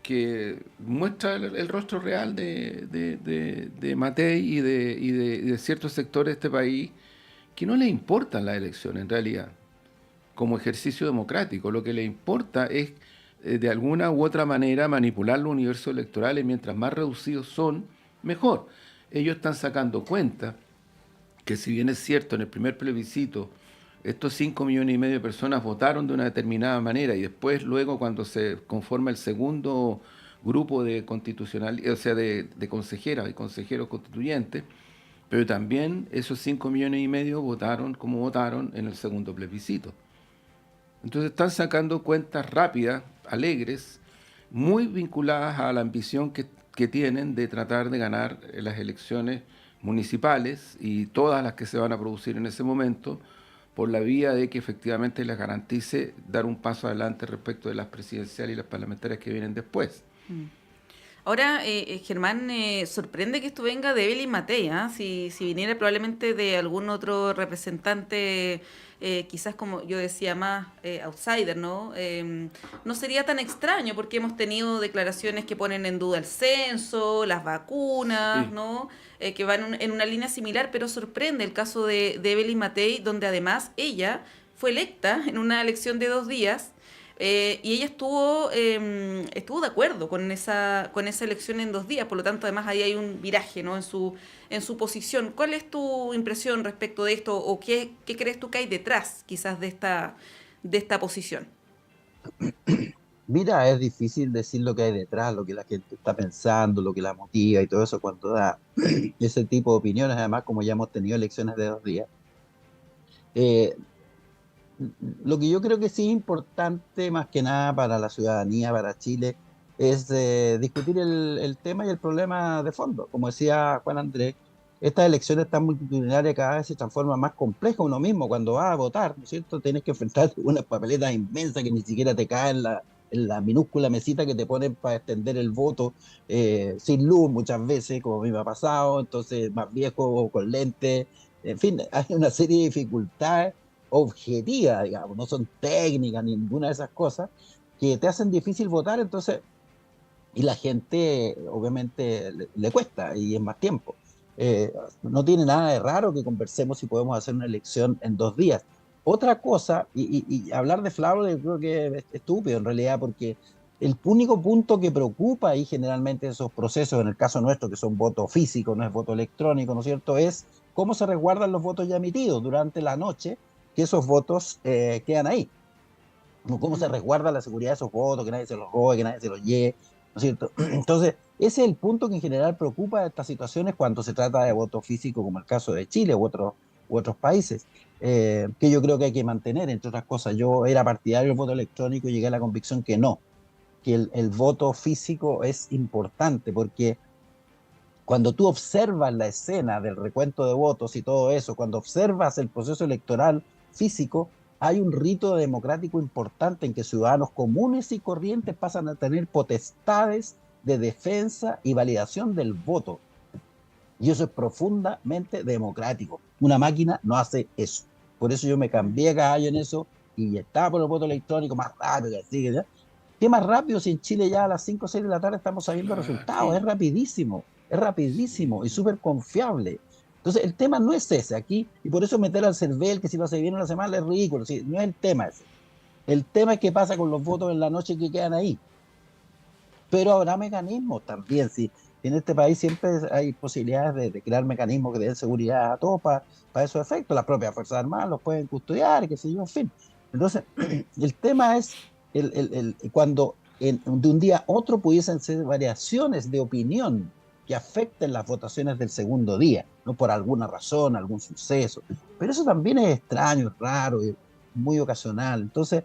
que muestra el rostro real de Matei y de ciertos sectores de este país que no les importan las elecciones en realidad, como ejercicio democrático. Lo que les importa es de alguna u otra manera manipular los universos electorales, mientras más reducidos son, mejor. Ellos están sacando cuenta que, si bien es cierto, en el primer plebiscito estos 5,5 millones de personas votaron de una determinada manera, y después, luego, cuando se conforma el segundo grupo de constitucional, o sea, de consejeras y consejeros constituyentes, pero también esos 5,5 millones votaron como votaron en el segundo plebiscito. Entonces están sacando cuentas rápidas, alegres, muy vinculadas a la ambición que tienen de tratar de ganar las elecciones municipales y todas las que se van a producir en ese momento, por la vía de que efectivamente les garantice dar un paso adelante respecto de las presidenciales y las parlamentarias que vienen después. Ahora, Germán, sorprende que esto venga de Evelyn Matei, ¿ah? Si viniera probablemente de algún otro representante, quizás como yo decía, más outsider, ¿no? No sería tan extraño, porque hemos tenido declaraciones que ponen en duda el censo, las vacunas, Sí. ¿no? Que van en una línea similar, pero sorprende el caso de Evelyn Matei, donde además ella fue electa en una elección de 2 días. Y ella estuvo de acuerdo con esa elección en 2 días, por lo tanto, además ahí hay un viraje, ¿no? en su posición. ¿Cuál es tu impresión respecto de esto, o qué crees tú que hay detrás, quizás, de esta posición? Mira, es difícil decir lo que hay detrás, lo que la gente está pensando, lo que la motiva y todo eso cuando da ese tipo de opiniones. Además, como ya hemos tenido elecciones de 2 días. Eh, lo que yo creo que sí es importante, más que nada para la ciudadanía, para Chile, es discutir el tema y el problema de fondo. Como decía Juan Andrés, estas elecciones tan multitudinarias cada vez se transforman más complejas. Uno mismo, cuando va a votar, ¿no es cierto?, tienes que enfrentar unas papeletas inmensas que ni siquiera te caen en la minúscula mesita que te ponen para extender el voto, sin luz muchas veces, como a mí me ha pasado, entonces más viejo o con lentes. En fin, hay una serie de dificultades objetivas, digamos, no son técnicas ni ninguna de esas cosas, que te hacen difícil votar. Entonces, y la gente obviamente le cuesta y es más tiempo. No tiene nada de raro que conversemos si podemos hacer una elección en 2 días. Otra cosa, y hablar de fraude creo que es estúpido en realidad, porque el único punto que preocupa ahí generalmente esos procesos, en el caso nuestro, que son votos físicos, no es voto electrónico, ¿no es cierto?, es cómo se resguardan los votos ya emitidos durante la noche, que esos votos quedan ahí. Cómo se resguarda la seguridad de esos votos, que nadie se los robe, que nadie se los lleve, ¿no es cierto? Entonces, ese es el punto que en general preocupa de estas situaciones cuando se trata de voto físico, como el caso de Chile u otros países, que yo creo que hay que mantener, entre otras cosas. Yo era partidario del voto electrónico y llegué a la convicción que no, que el voto físico es importante, porque cuando tú observas la escena del recuento de votos y todo eso, cuando observas el proceso electoral físico, hay un rito democrático importante en que ciudadanos comunes y corrientes pasan a tener potestades de defensa y validación del voto. Y eso es profundamente democrático. Una máquina no hace eso. Por eso yo me cambié cada año en eso y estaba por el voto electrónico más rápido. Así, ¿ya? ¿Qué más rápido si en Chile ya a las 5 o 6 de la tarde estamos sabiendo resultados? Es rapidísimo y súper confiable. Entonces, el tema no es ese aquí, y por eso meter al CERVEL, que si lo hace bien una semana, es ridículo. ¿Sí? No es el tema ese. El tema es qué pasa con los votos en la noche que quedan ahí. Pero habrá mecanismos también. ¿Sí? En este país siempre hay posibilidades de crear mecanismos que den seguridad a todos para esos efectos. Las propias Fuerzas Armadas los pueden custodiar, qué sé yo, en fin. Entonces, el tema es cuando de un día a otro pudiesen ser variaciones de opinión que afecten las votaciones del segundo día, no por alguna razón, algún suceso. Pero eso también es extraño, es raro, es muy ocasional. Entonces,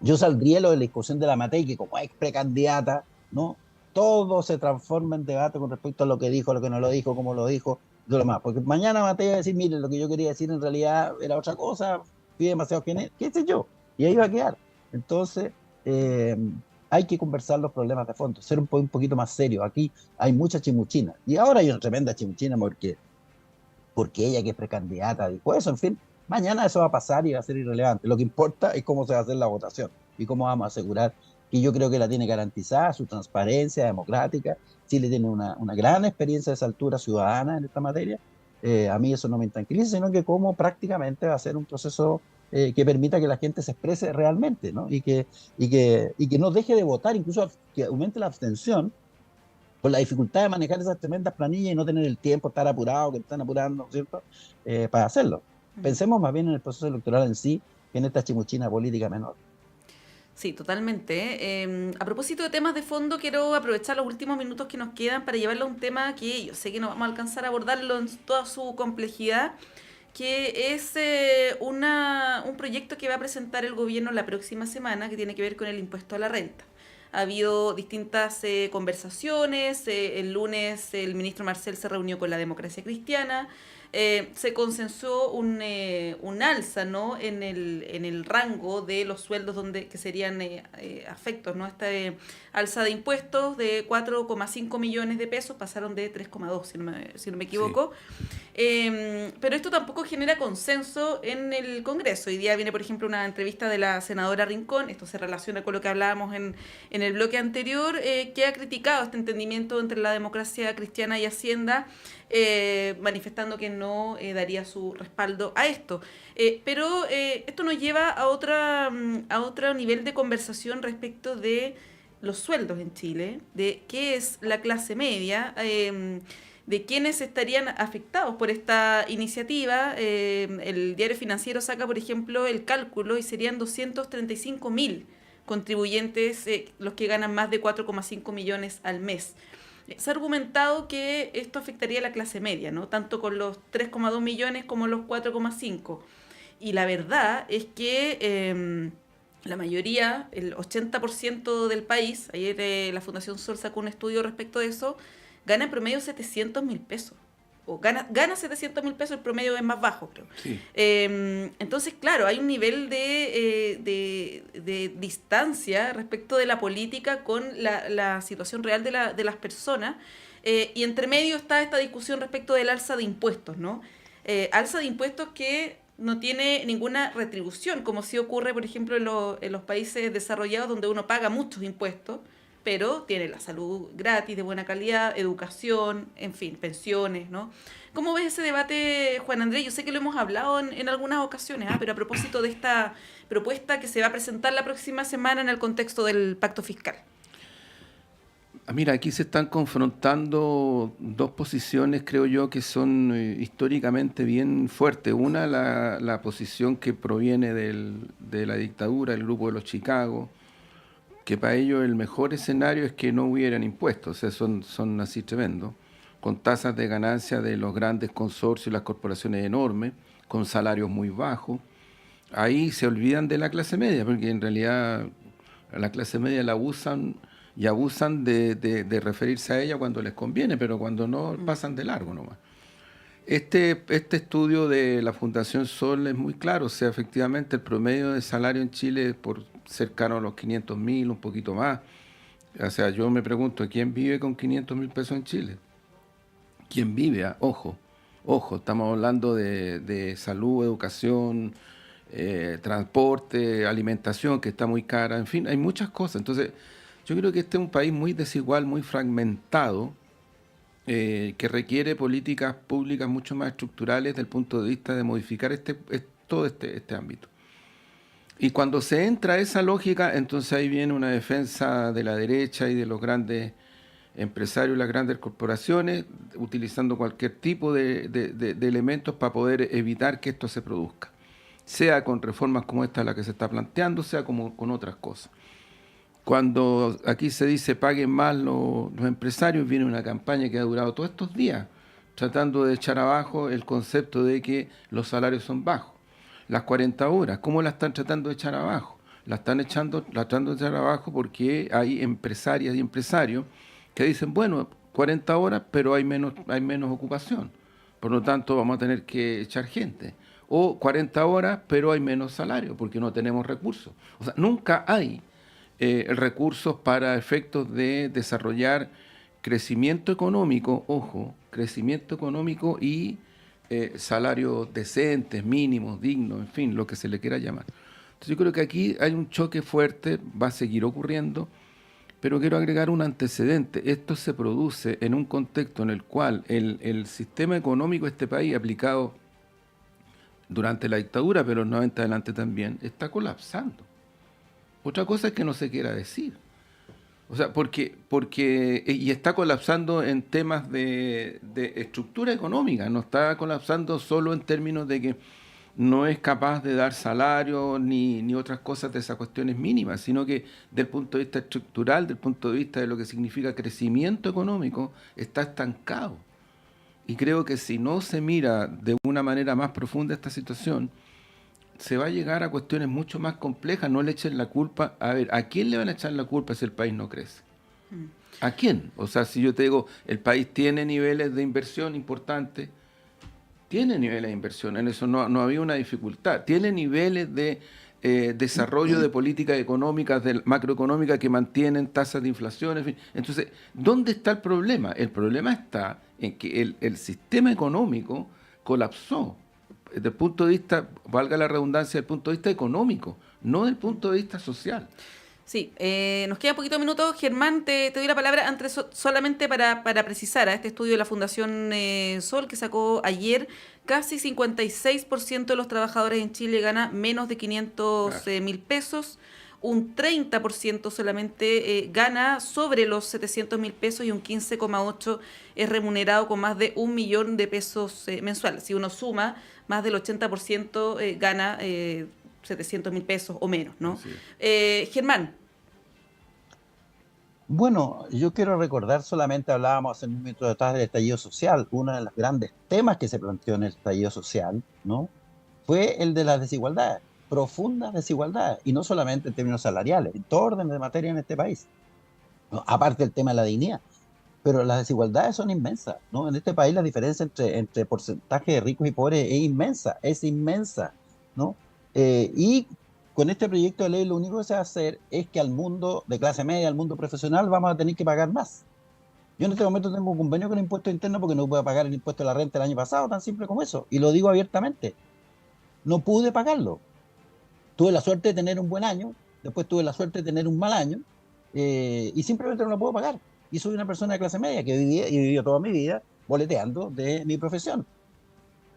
yo saldría de la discusión de la Matei, que como es precandidata, ¿no? Todo se transforma en debate con respecto a lo que dijo, lo que no lo dijo, cómo lo dijo, y lo demás. Porque mañana Matei va a decir, mire, lo que yo quería decir en realidad era otra cosa, fui demasiado genérico, qué sé yo, y ahí va a quedar. Entonces, eh, hay que conversar los problemas de fondo, ser un poquito más serio. Aquí hay mucha chimuchina, y ahora hay una tremenda chimuchina porque ella que es precandidata dijo eso, en fin, mañana eso va a pasar y va a ser irrelevante. Lo que importa es cómo se va a hacer la votación y cómo vamos a asegurar que yo creo que la tiene garantizada, su transparencia democrática. Chile tiene una gran experiencia de esa altura ciudadana en esta materia. A mí eso no me tranquiliza, sino que cómo prácticamente va a ser un proceso que permita que la gente se exprese realmente, ¿no? Y que no deje de votar, incluso que aumente la abstención por la dificultad de manejar esas tremendas planillas y no tener el tiempo, estar apurado, que están apurando, ¿no es cierto?, para hacerlo. Pensemos más bien en el proceso electoral en sí que en esta chimuchina política menor. Sí, totalmente. A propósito de temas de fondo, quiero aprovechar los últimos minutos que nos quedan para llevarlo a un tema que yo sé que no vamos a alcanzar a abordarlo en toda su complejidad, que es un proyecto que va a presentar el gobierno la próxima semana, que tiene que ver con el impuesto a la renta. Ha habido distintas conversaciones. El lunes el ministro Marcel se reunió con la Democracia Cristiana. Se consensuó un alza, ¿no?, en el rango de los sueldos que serían afectos, ¿no?, a esta alza de impuestos de 4,5 millones de pesos, pasaron de 3,2, si no me equivoco. Pero esto tampoco genera consenso en el Congreso. Hoy día viene, por ejemplo, una entrevista de la senadora Rincón, esto se relaciona con lo que hablábamos en el bloque anterior, que ha criticado este entendimiento entre la Democracia Cristiana y Hacienda, manifestando que no daría su respaldo a esto. Pero esto nos lleva a otro nivel de conversación respecto de los sueldos en Chile, de qué es la clase media, de quiénes estarían afectados por esta iniciativa. El Diario Financiero saca, por ejemplo, el cálculo y serían 235.000 contribuyentes los que ganan más de 4,5 millones al mes. Se ha argumentado que esto afectaría a la clase media, ¿no?, tanto con los 3,2 millones como los 4,5. Y la verdad es que la mayoría, el 80% del país, ayer la Fundación Sol sacó un estudio respecto de eso, gana en promedio 700.000 pesos. O gana 700.000 pesos, el promedio es más bajo, creo. Sí. Entonces, claro, hay un nivel de distancia respecto de la política con la situación real de las personas. Y entre medio está esta discusión respecto del alza de impuestos, ¿no? Alza de impuestos que no tiene ninguna retribución, como sí ocurre, por ejemplo, en los países desarrollados donde uno paga muchos impuestos, pero tiene la salud gratis, de buena calidad, educación, en fin, pensiones, ¿no? ¿Cómo ves ese debate, Juan Andrés? Yo sé que lo hemos hablado en algunas ocasiones, pero a propósito de esta propuesta que se va a presentar la próxima semana en el contexto del pacto fiscal. Mira, aquí se están confrontando dos posiciones, creo yo, que son históricamente bien fuertes. Una, la posición que proviene de la dictadura, el grupo de los Chicago, que para ellos el mejor escenario es que no hubieran impuestos, o sea, son así tremendos, con tasas de ganancia de los grandes consorcios y las corporaciones enormes, con salarios muy bajos. Ahí se olvidan de la clase media, porque en realidad a la clase media la usan y abusan de referirse a ella cuando les conviene, pero cuando no pasan de largo nomás. Este estudio de la Fundación Sol es muy claro, o sea, efectivamente el promedio de salario en Chile es por cercano a los 500.000, un poquito más. O sea, yo me pregunto, ¿quién vive con 500.000 pesos en Chile? ¿Quién vive? Ojo, estamos hablando de salud, educación, transporte, alimentación, que está muy cara, en fin, hay muchas cosas. Entonces, yo creo que este es un país muy desigual, muy fragmentado, que requiere políticas públicas mucho más estructurales desde el punto de vista de modificar todo este ámbito. Y cuando se entra a esa lógica, entonces ahí viene una defensa de la derecha y de los grandes empresarios y las grandes corporaciones, utilizando cualquier tipo de elementos para poder evitar que esto se produzca, sea con reformas como esta la que se está planteando, sea como con otras cosas. Cuando aquí se dice paguen más los empresarios, viene una campaña que ha durado todos estos días, tratando de echar abajo el concepto de que los salarios son bajos. Las 40 horas, ¿cómo la están tratando de echar abajo? La están tratando de echar abajo porque hay empresarias y empresarios que dicen, bueno, 40 horas, pero hay menos ocupación. Por lo tanto, vamos a tener que echar gente. O 40 horas, pero hay menos salario porque no tenemos recursos. O sea, nunca hay recursos para efectos de desarrollar crecimiento económico, ojo, crecimiento económico y salarios decentes, mínimos, dignos, en fin, lo que se le quiera llamar. Entonces yo creo que aquí hay un choque fuerte, va a seguir ocurriendo, pero quiero agregar un antecedente. Esto se produce en un contexto en el cual el sistema económico de este país, aplicado durante la dictadura, pero en los 90 adelante también, está colapsando. Otra cosa es que no se quiera decir. O sea, y está colapsando en temas de estructura económica, no está colapsando solo en términos de que no es capaz de dar salario ni otras cosas de esas cuestiones mínimas, sino que del punto de vista estructural, del punto de vista de lo que significa crecimiento económico, está estancado. Y creo que si no se mira de una manera más profunda esta situación, se va a llegar a cuestiones mucho más complejas. No le echen la culpa. A ver, ¿a quién le van a echar la culpa si el país no crece? ¿A quién? O sea, si yo te digo, el país tiene niveles de inversión importantes, tiene niveles de inversión, en eso no había una dificultad. Tiene niveles de desarrollo de políticas económicas, macroeconómicas que mantienen tasas de inflación, en fin. Entonces, ¿dónde está el problema? El problema está en que el sistema económico colapsó. Desde el punto de vista, valga la redundancia, desde el punto de vista económico, no desde el punto de vista social. Sí, nos quedan poquitos minutos. Germán, te doy la palabra antes solamente para precisar a este estudio de la Fundación Sol que sacó ayer. Casi 56% de los trabajadores en Chile gana menos de 500.000 pesos. Un 30% solamente gana sobre los 700.000 pesos y un 15,8% es remunerado con más de 1 millón de pesos mensuales. Si uno suma, más del 80% gana 700.000 pesos o menos, ¿no? Germán. Bueno, yo quiero recordar, solamente hablábamos hace un momento atrás del estallido social. Uno de los grandes temas que se planteó en el estallido social, ¿no?, fue el de las desigualdades, profundas desigualdades, y no solamente en términos salariales, en todo orden de materia en este país, ¿no?, aparte del tema de la dignidad. Pero las desigualdades son inmensas, ¿no? En este país la diferencia entre porcentaje de ricos y pobres es inmensa, ¿no? Y con este proyecto de ley lo único que se va a hacer es que al mundo de clase media, al mundo profesional, vamos a tener que pagar más. Yo en este momento tengo un convenio con el impuesto interno porque no pude pagar el impuesto de la renta el año pasado, tan simple como eso, y lo digo abiertamente. No pude pagarlo. Tuve la suerte de tener un buen año, después tuve la suerte de tener un mal año, y simplemente no lo puedo pagar. Y soy una persona de clase media que vivido toda mi vida boleteando de mi profesión,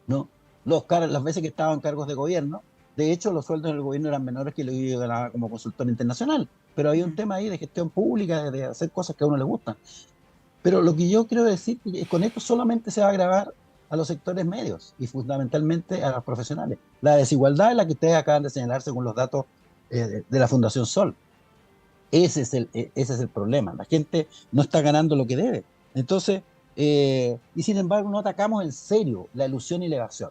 ¿no? Las veces que estaba en cargos de gobierno, de hecho los sueldos del gobierno eran menores que lo que yo ganaba como consultor internacional, pero había un tema ahí de gestión pública, de hacer cosas que a uno le gustan. Pero lo que yo quiero decir es que con esto solamente se va a agravar a los sectores medios y fundamentalmente a los profesionales. La desigualdad es la que ustedes acaban de señalar según los datos de la Fundación Sol. Ese es el problema. La gente no está ganando lo que debe. Entonces, y sin embargo no atacamos en serio la ilusión y la evasión.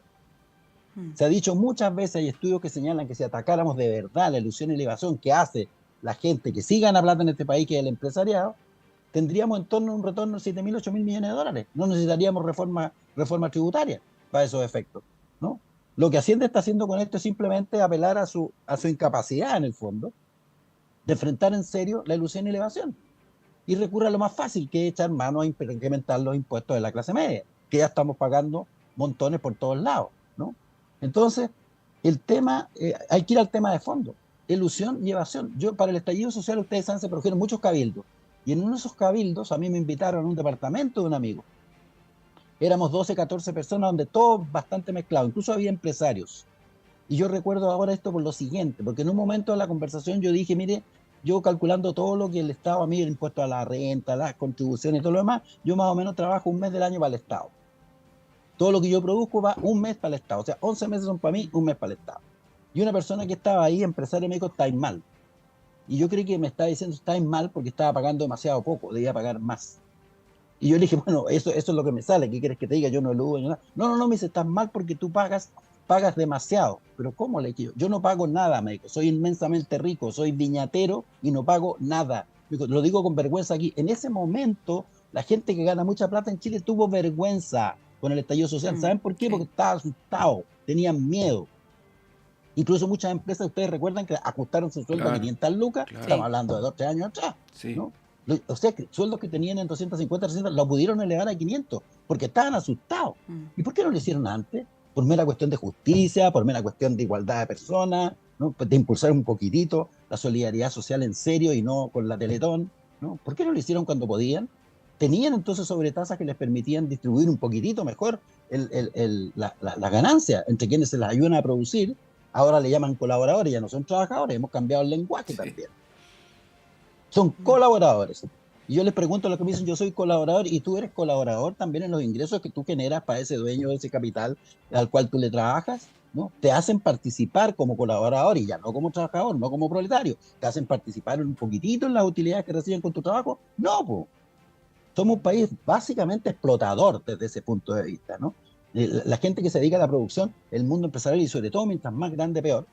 Se ha dicho muchas veces, hay estudios que señalan que si atacáramos de verdad la ilusión y la evasión que hace la gente que sí gana plata en este país, que es el empresariado, tendríamos en torno a un retorno de 7.000, 8.000 millones de dólares. No necesitaríamos reforma tributaria para esos efectos, ¿no? Lo que Hacienda está haciendo con esto es simplemente apelar a su incapacidad, en el fondo, de enfrentar en serio la ilusión y la evasión. Y recurre a lo más fácil, que es echar mano a incrementar los impuestos de la clase media, que ya estamos pagando montones por todos lados, ¿no? Entonces, el tema, hay que ir al tema de fondo, ilusión y evasión. Yo, para el estallido social, ustedes saben, se produjeron muchos cabildos. Y en uno de esos cabildos, a mí me invitaron a un departamento de un amigo. Éramos 12, 14 personas, donde todos bastante mezclados, incluso había empresarios. Y yo recuerdo ahora esto por lo siguiente, porque en un momento de la conversación yo dije, mire, yo calculando todo lo que el Estado a mí, el impuesto a la renta, las contribuciones y todo lo demás, yo más o menos trabajo un mes del año para el Estado. Todo lo que yo produzco va un mes para el Estado, o sea, 11 meses son para mí, un mes para el Estado. Y una persona que estaba ahí, empresario, me dijo, estáis mal. Y yo creí que me estaba diciendo, está mal porque estaba pagando demasiado poco, debía pagar más. Y yo le dije, bueno, eso es lo que me sale, ¿qué quieres que te diga? Yo no eludo, yo nada. No, me dice, estás mal porque tú pagas demasiado. Pero ¿cómo le dije yo no pago nada, me dijo, soy inmensamente rico, soy viñatero y no pago nada. Me dijo, lo digo con vergüenza aquí. En ese momento, la gente que gana mucha plata en Chile tuvo vergüenza con el estallido social. ¿Saben por qué? Sí. Porque estaba asustado, tenían miedo. Incluso muchas empresas, ustedes recuerdan que ajustaron su sueldo a 500 lucas, estamos hablando de 2 o 3 años atrás, ¿no? O sea, que sueldos que tenían en 250, 300, lo pudieron elevar a 500, porque estaban asustados. ¿Y por qué no lo hicieron antes? Por mera cuestión de justicia, por mera cuestión de igualdad de personas, ¿no? De impulsar un poquitito la solidaridad social en serio y no con la Teletón, ¿no? ¿Por qué no lo hicieron cuando podían? Tenían entonces sobretasas que les permitían distribuir un poquitito mejor la ganancia entre quienes se las ayudan a producir. Ahora le llaman colaboradores, ya no son trabajadores, hemos cambiado el lenguaje también. Son colaboradores. Y yo les pregunto lo que me dicen, yo soy colaborador y tú eres colaborador también en los ingresos que tú generas para ese dueño de ese capital al cual tú le trabajas, ¿no? Te hacen participar como colaborador y ya no como trabajador, no como proletario. Te hacen participar un poquitito en las utilidades que reciben con tu trabajo. No, pues. Somos un país básicamente explotador desde ese punto de vista, ¿no? La gente que se dedica a la producción, el mundo empresarial y sobre todo mientras más grande peor,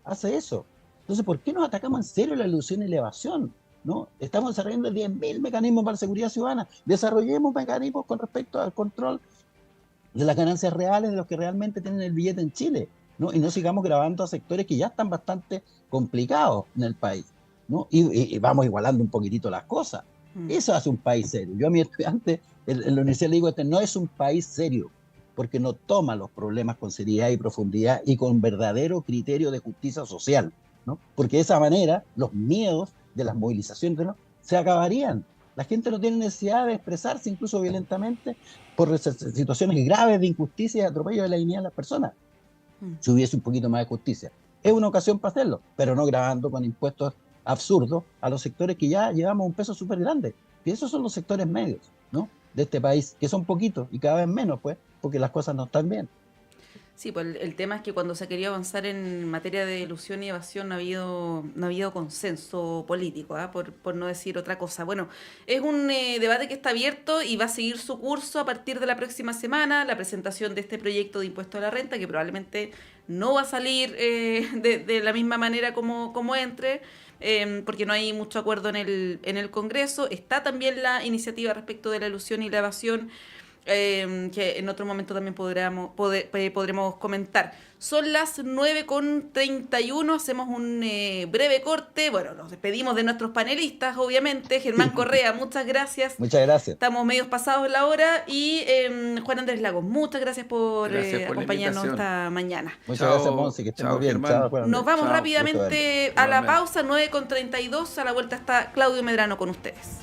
hace eso. Entonces, ¿por qué nos atacamos en serio la ilusión y la evasión? ¿No? Estamos desarrollando 10.000 mecanismos para la seguridad ciudadana. Desarrollemos mecanismos con respecto al control de las ganancias reales de los que realmente tienen el billete en Chile, ¿no? Y no sigamos grabando a sectores que ya están bastante complicados en el país, ¿no? Y vamos igualando un poquitito las cosas. Eso hace un país serio. Yo a mi estudiante en la universidad le digo, este no es un país serio, porque no toma los problemas con seriedad y profundidad y con verdadero criterio de justicia social, ¿no? Porque de esa manera los miedos de las movilizaciones, ¿no?, se acabarían. La gente no tiene necesidad de expresarse, incluso violentamente, por situaciones graves de injusticia y atropello de la dignidad de las personas. Si hubiese un poquito más de justicia. Es una ocasión para hacerlo, pero no grabando con impuestos absurdos a los sectores que ya llevamos un peso súper grande. Y esos son los sectores medios, ¿no?, de este país, que son poquitos y cada vez menos, pues, porque las cosas no están bien. Sí, pues el tema es que cuando se ha querido avanzar en materia de ilusión y evasión no ha habido consenso político, ¿eh? Por no decir otra cosa. Bueno, es un debate que está abierto y va a seguir su curso a partir de la próxima semana, la presentación de este proyecto de impuesto a la renta, que probablemente no va a salir de la misma manera como entre, porque no hay mucho acuerdo en el Congreso. Está también la iniciativa respecto de la ilusión y la evasión, que en otro momento también podremos comentar. Son las 9:31, hacemos un breve corte. Bueno, nos despedimos de nuestros panelistas, obviamente. Germán Correa, muchas gracias. Muchas gracias. Estamos medios pasados la hora. Y Juan Andrés Lagos, muchas gracias por acompañarnos esta mañana. Muchas gracias, Monse, que estemos bien. Chao, nos vamos rápidamente a la Igualmente. pausa, 9:32. A la vuelta está Claudio Medrano con ustedes.